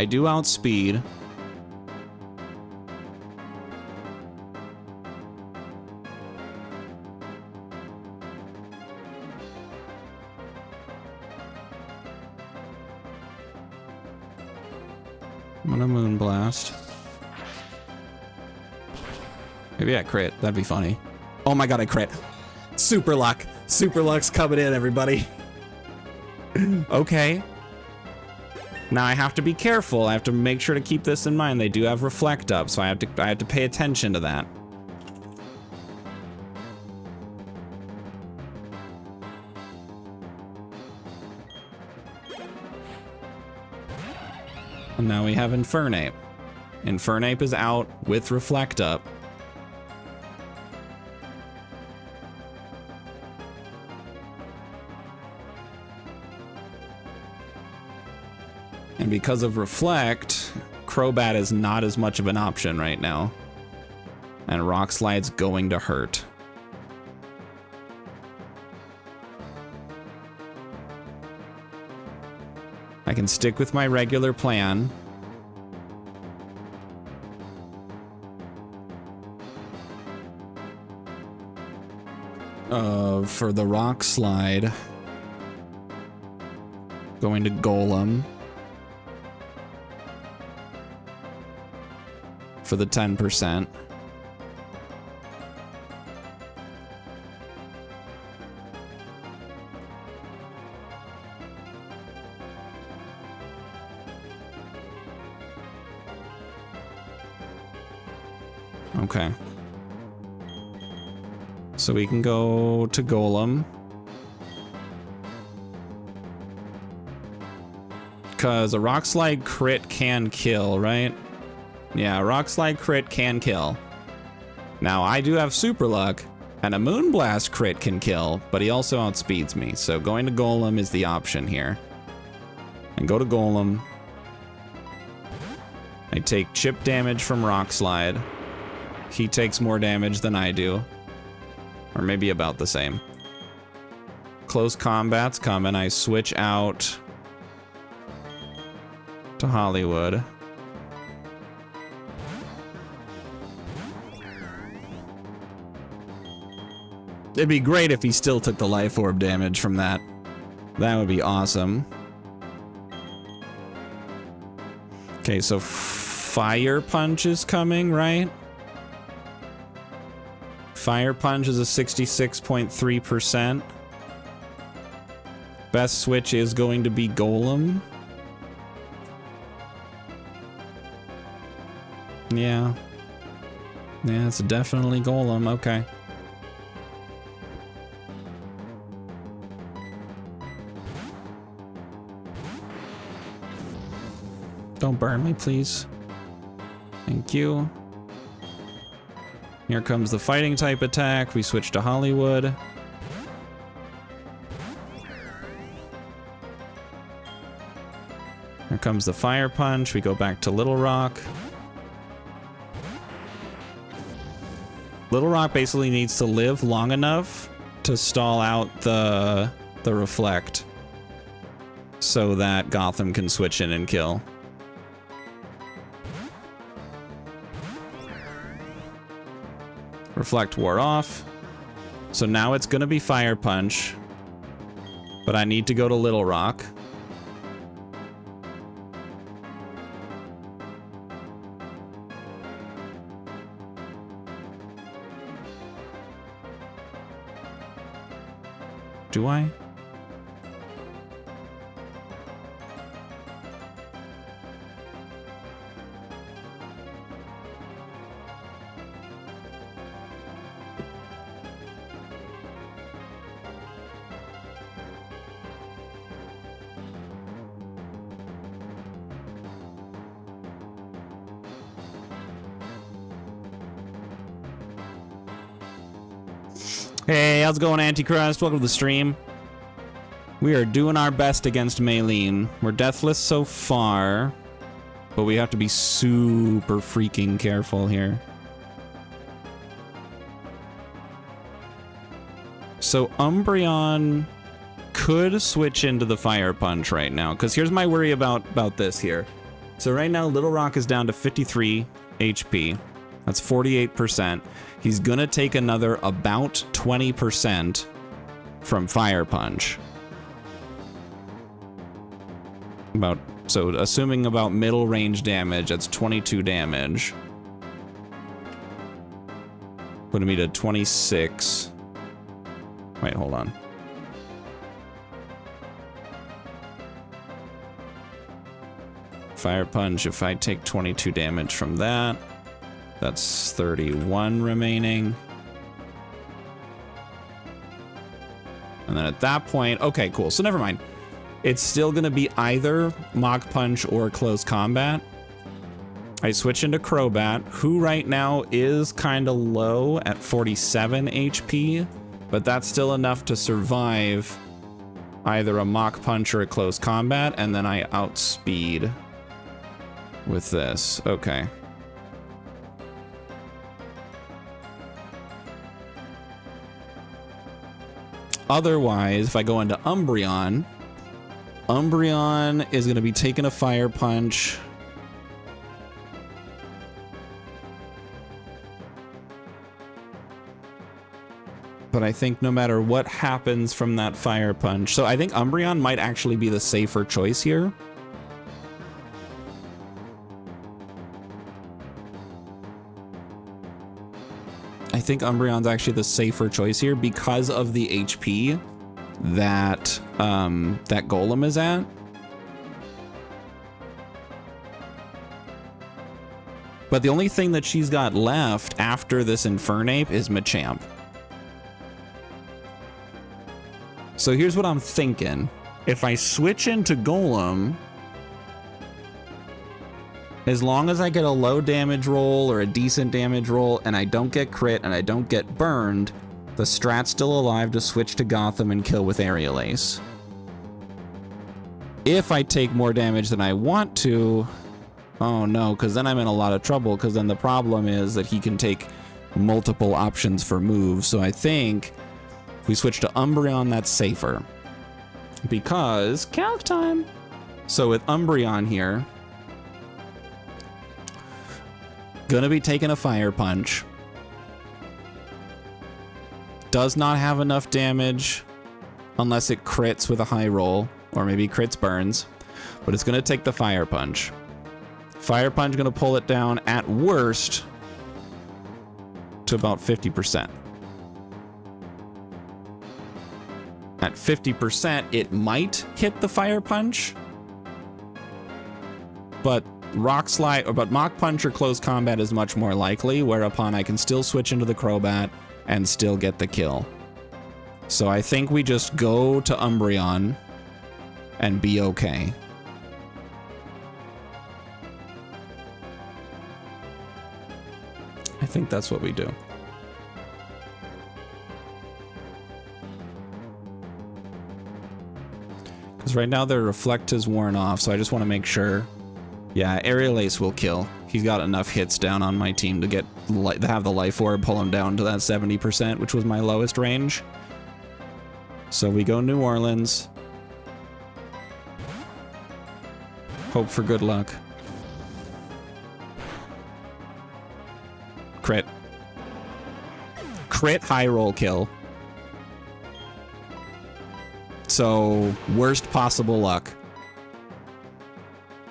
Speaker 1: I do outspeed. I'm gonna Moonblast. Maybe I crit. That'd be funny. Oh my god, I crit. Super luck. Super luck's coming in, everybody. Okay. Now I have to be careful. I have to make sure to keep this in mind. They do have reflect up, so I have to pay attention to that. And now we have Infernape. Infernape is out with reflect up. And because of reflect, Crobat is not as much of an option right now. And Rock Slide's going to hurt. I can stick with my regular plan. For the Rock Slide, going to Golem for the 10%. Okay. So we can go to Golem. Because a Rock Slide crit can kill, right? Yeah, a Rock Slide crit can kill. Now, I do have Super Luck, and a Moonblast crit can kill, but he also outspeeds me. So going to Golem is the option here. And go to Golem. I take chip damage from Rock Slide. He takes more damage than I do. Or maybe about the same. Close combat's coming. I switch out to Hollywood. It'd be great if he still took the Life Orb damage from that. That would be awesome. Okay, so Fire Punch is coming, right? Fire Punch is a 66.3%. Best switch is going to be Golem. Yeah. Yeah, it's definitely Golem. Okay. Don't burn me, please. Thank you. Here comes the fighting type attack. We switch to Hollywood. Here comes the Fire Punch. We go back to Little Rock. Little Rock basically needs to live long enough to stall out the reflect so that Gotham can switch in and kill. Reflect ward off. So now it's gonna be Fire Punch. But I need to go to Little Rock. Do I? Hey, how's it going, Antichrist? Welcome to the stream. We are doing our best against Maylene. We're deathless so far, but we have to be super freaking careful here. So Umbreon could switch into the Fire Punch right now, because here's my worry about this here. So right now, Little Rock is down to 53 HP. That's 48%. He's gonna take another about 20% from Fire Punch. So assuming about middle range damage, that's 22 damage. Putting me to 26. Wait, hold on. Fire Punch, if I take 22 damage from that, that's 31 remaining. And then at that point, okay, cool. So never mind. It's still going to be either Mach Punch or Close Combat. I switch into Crobat, who right now is kind of low at 47 HP, but that's still enough to survive either a Mach Punch or a Close Combat, and then I outspeed with this. Okay. Otherwise, if I go into Umbreon, Umbreon is going to be taking a Fire Punch. But I think no matter what happens from that Fire Punch, so I think Umbreon might actually be the safer choice here. I think Umbreon's actually the safer choice here because of the HP that that Golem is at. But the only thing that she's got left after this Infernape is Machamp. So here's what I'm thinking. If I switch into Golem, as long as I get a low damage roll or a decent damage roll and I don't get crit and I don't get burned, the strat's still alive to switch to Gotham and kill with Aerial Ace. If I take more damage than I want to, oh no, because then I'm in a lot of trouble, because then the problem is that he can take multiple options for moves. So I think if we switch to Umbreon, that's safer. Because calc time. So with Umbreon here, gonna be taking a Fire Punch. Does not have enough damage unless it crits with a high roll, or maybe crits burns, but it's gonna take the Fire Punch. Fire Punch gonna pull it down at worst to about 50%. At 50%, it might hit the Fire Punch, but Rock Slide, but Mach Punch or Close Combat is much more likely, whereupon I can still switch into the Crobat and still get the kill. So I think we just go to Umbreon and be okay. I think that's what we do. Because right now their Reflect is worn off, so I just want to make sure. Yeah, Aerial Ace will kill. He's got enough hits down on my team to get to have the Life Orb pull him down to that 70%, which was my lowest range. So we go New Orleans. Hope for good luck. Crit. Crit high roll kill. So worst possible luck.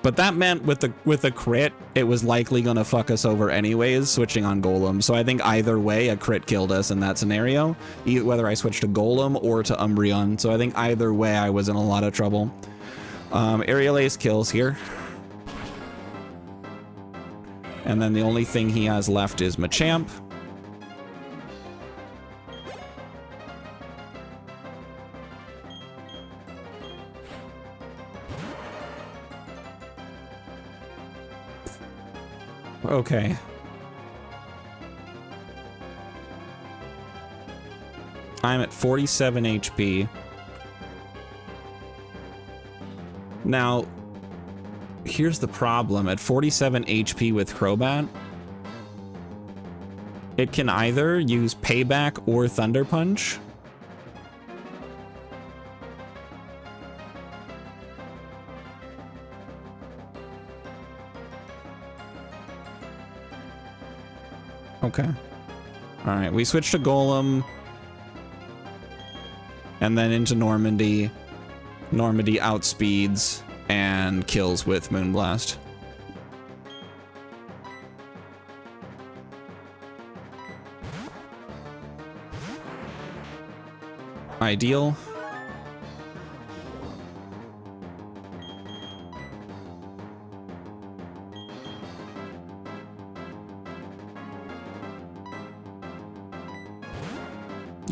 Speaker 1: But that meant with the crit, it was likely gonna fuck us over anyways, switching on Golem. So I think either way, a crit killed us in that scenario, whether I switched to Golem or to Umbreon. So I think either way, I was in a lot of trouble. Aerial Ace kills here. And then the only thing he has left is Machamp. Okay. I'm at 47 HP. Now, here's the problem. At 47 HP with Crobat, it can either use Payback or Thunder Punch. Okay. All right, we switched to Golem. And then into Normandy. Normandy outspeeds and kills with Moonblast. Ideal.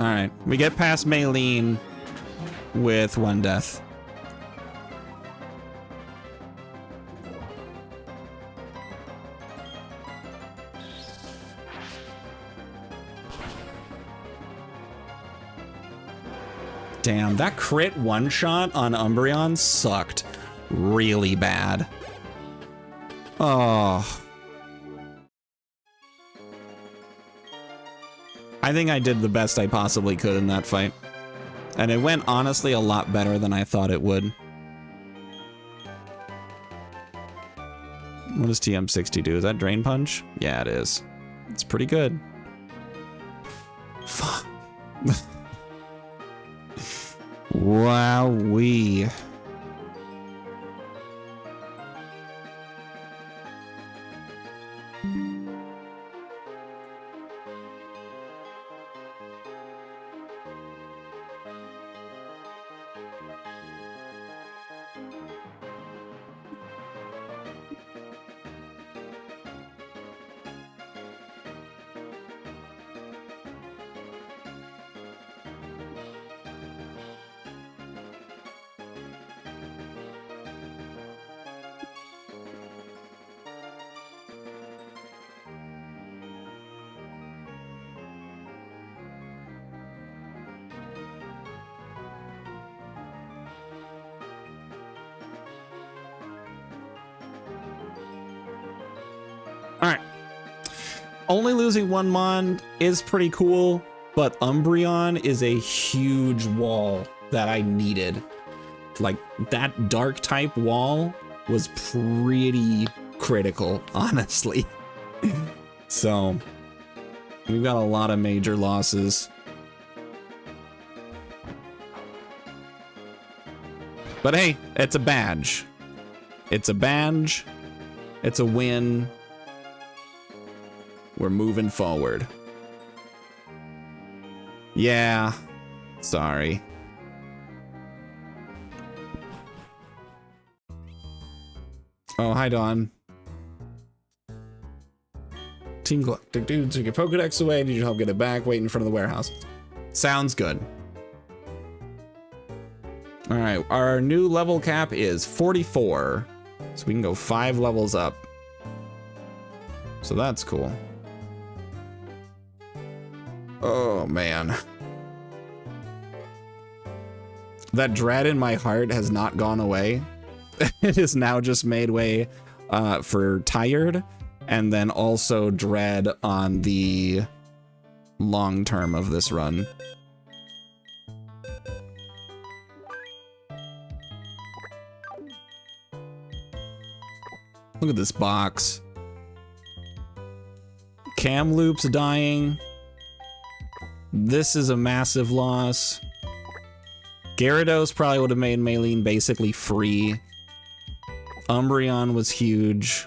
Speaker 1: All right, we get past Maylene with 1 death. Damn, that crit one-shot on Umbreon sucked really bad. Oh. I think I did the best I possibly could in that fight. And it went honestly a lot better than I thought it would. What does TM60 do? Is that Drain Punch? Yeah, it is. It's pretty good. Fuck. Wowee. Only losing 1 Mon is pretty cool, but Umbreon is a huge wall that I needed. Like, that dark type wall was pretty critical, honestly. So, we've got a lot of major losses. But hey, it's a badge. It's a badge. It's a win. We're moving forward. Yeah. Sorry. Oh, hi, Dawn. Team Galactic Dude, took your Pokedex away. Need your help get it back. Wait in front of the warehouse. Sounds good. All right. Our new level cap is 44. So we can go 5 levels up. So that's cool. Oh, man. That dread in my heart has not gone away. It is now just made way for tired, and then also dread on the long term of this run. Look at this box. Kamloop's dying. This is a massive loss. Gyarados probably would have made Maylene basically free. Umbreon was huge.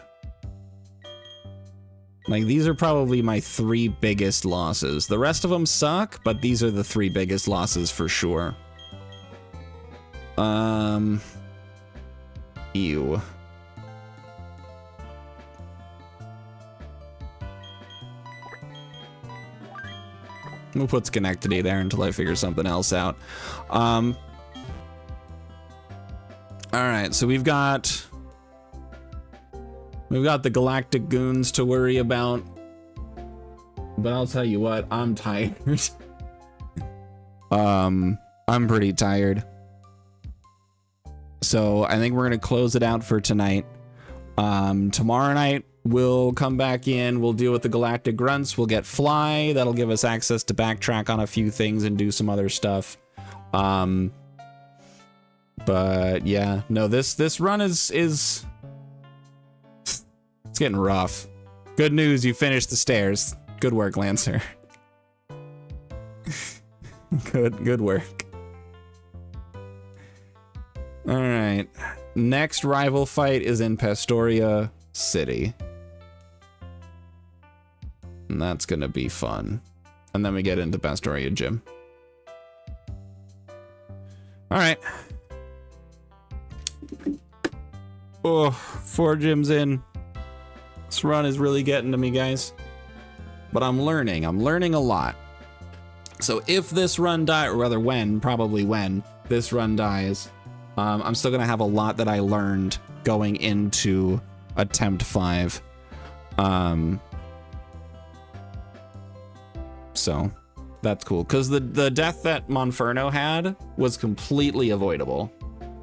Speaker 1: Like, these are probably my 3 biggest losses. The rest of them suck, but these are the 3 biggest losses for sure. Ew. We'll put Schenectady there until I figure something else out. All right, so we've got the Galactic Goons to worry about. But I'll tell you what, I'm tired. I'm pretty tired. So I think we're gonna close it out for tonight. Tomorrow night, we'll come back in, we'll deal with the Galactic Grunts, we'll get Fly, that'll give us access to backtrack on a few things and do some other stuff. But yeah, no, this run is it's getting rough. Good news, you finished the stairs. Good work, Lancer. Good work. All right. Next rival fight is in Pastoria City. And that's going to be fun. And then we get into Pastoria Gym. All right. Oh, 4 gyms in. This run is really getting to me, guys. But I'm learning. I'm learning a lot. So if this run dies, or rather probably when this run dies, I'm still going to have a lot that I learned going into attempt 5. So that's cool. Because the death that Monferno had was completely avoidable.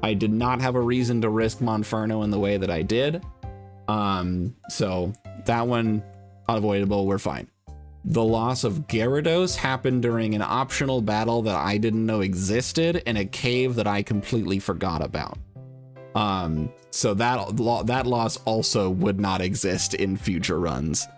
Speaker 1: I did not have a reason to risk Monferno in the way that I did. So that one, unavoidable, we're fine. The loss of Gyarados happened during an optional battle that I didn't know existed in a cave that I completely forgot about. So that loss also would not exist in future runs.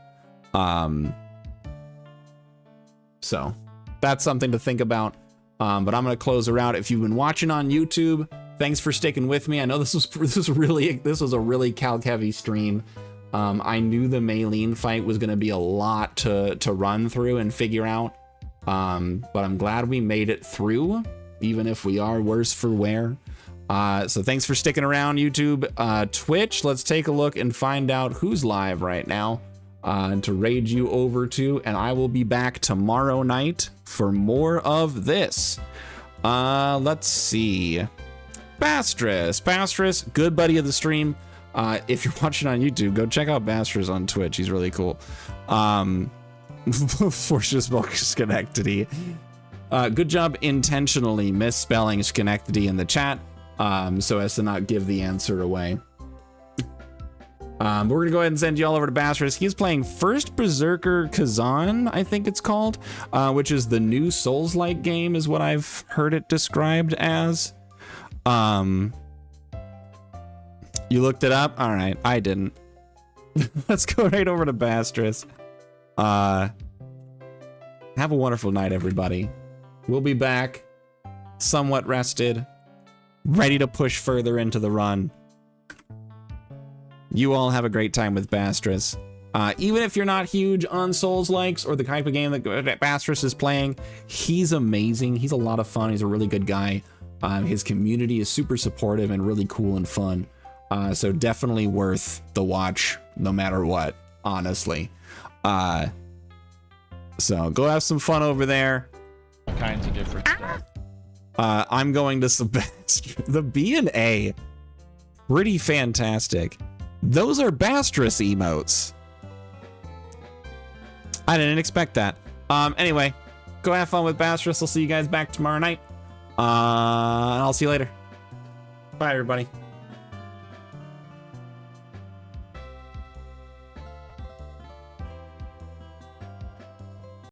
Speaker 1: So that's something to think about. But I'm going to close her out. If you've been watching on YouTube, thanks for sticking with me. I know this was a really calc heavy stream. I knew the Maylene fight was going to be a lot to run through and figure out. But I'm glad we made it through, even if we are worse for wear. So thanks for sticking around, YouTube. Twitch, let's take a look and find out who's live right now to raid you over to. And I will be back tomorrow night for more of this. Let's see. Bastress, good buddy of the stream. If you're watching on YouTube, go check out Bastress on Twitch. He's really cool. Forces bulk Schenectady. Good job intentionally misspelling Schenectady in the chat, so as to not give the answer away. We're gonna go ahead and send you all over to Bastress. He's playing First Berserker Kazan, I think it's called, which is the new Souls-like game, is what I've heard it described as. You looked it up? All right, I didn't. Let's go right over to Bastress. Have a wonderful night, everybody. We'll be back, somewhat rested, ready to push further into the run. You all have a great time with Bastress. Even if you're not huge on Souls-likes or the type of game that Bastress is playing, he's amazing. He's a lot of fun. He's a really good guy. His community is super supportive and really cool and fun. So definitely worth the watch, no matter what, honestly. So go have some fun over there.
Speaker 2: All kinds of different stuff.
Speaker 1: I'm going to Sebastian. The B and A, pretty fantastic. Those are Bastress emotes. I didn't expect that. Anyway, go have fun with Bastress. I'll see you guys back tomorrow night. And I'll see you later. Bye, everybody.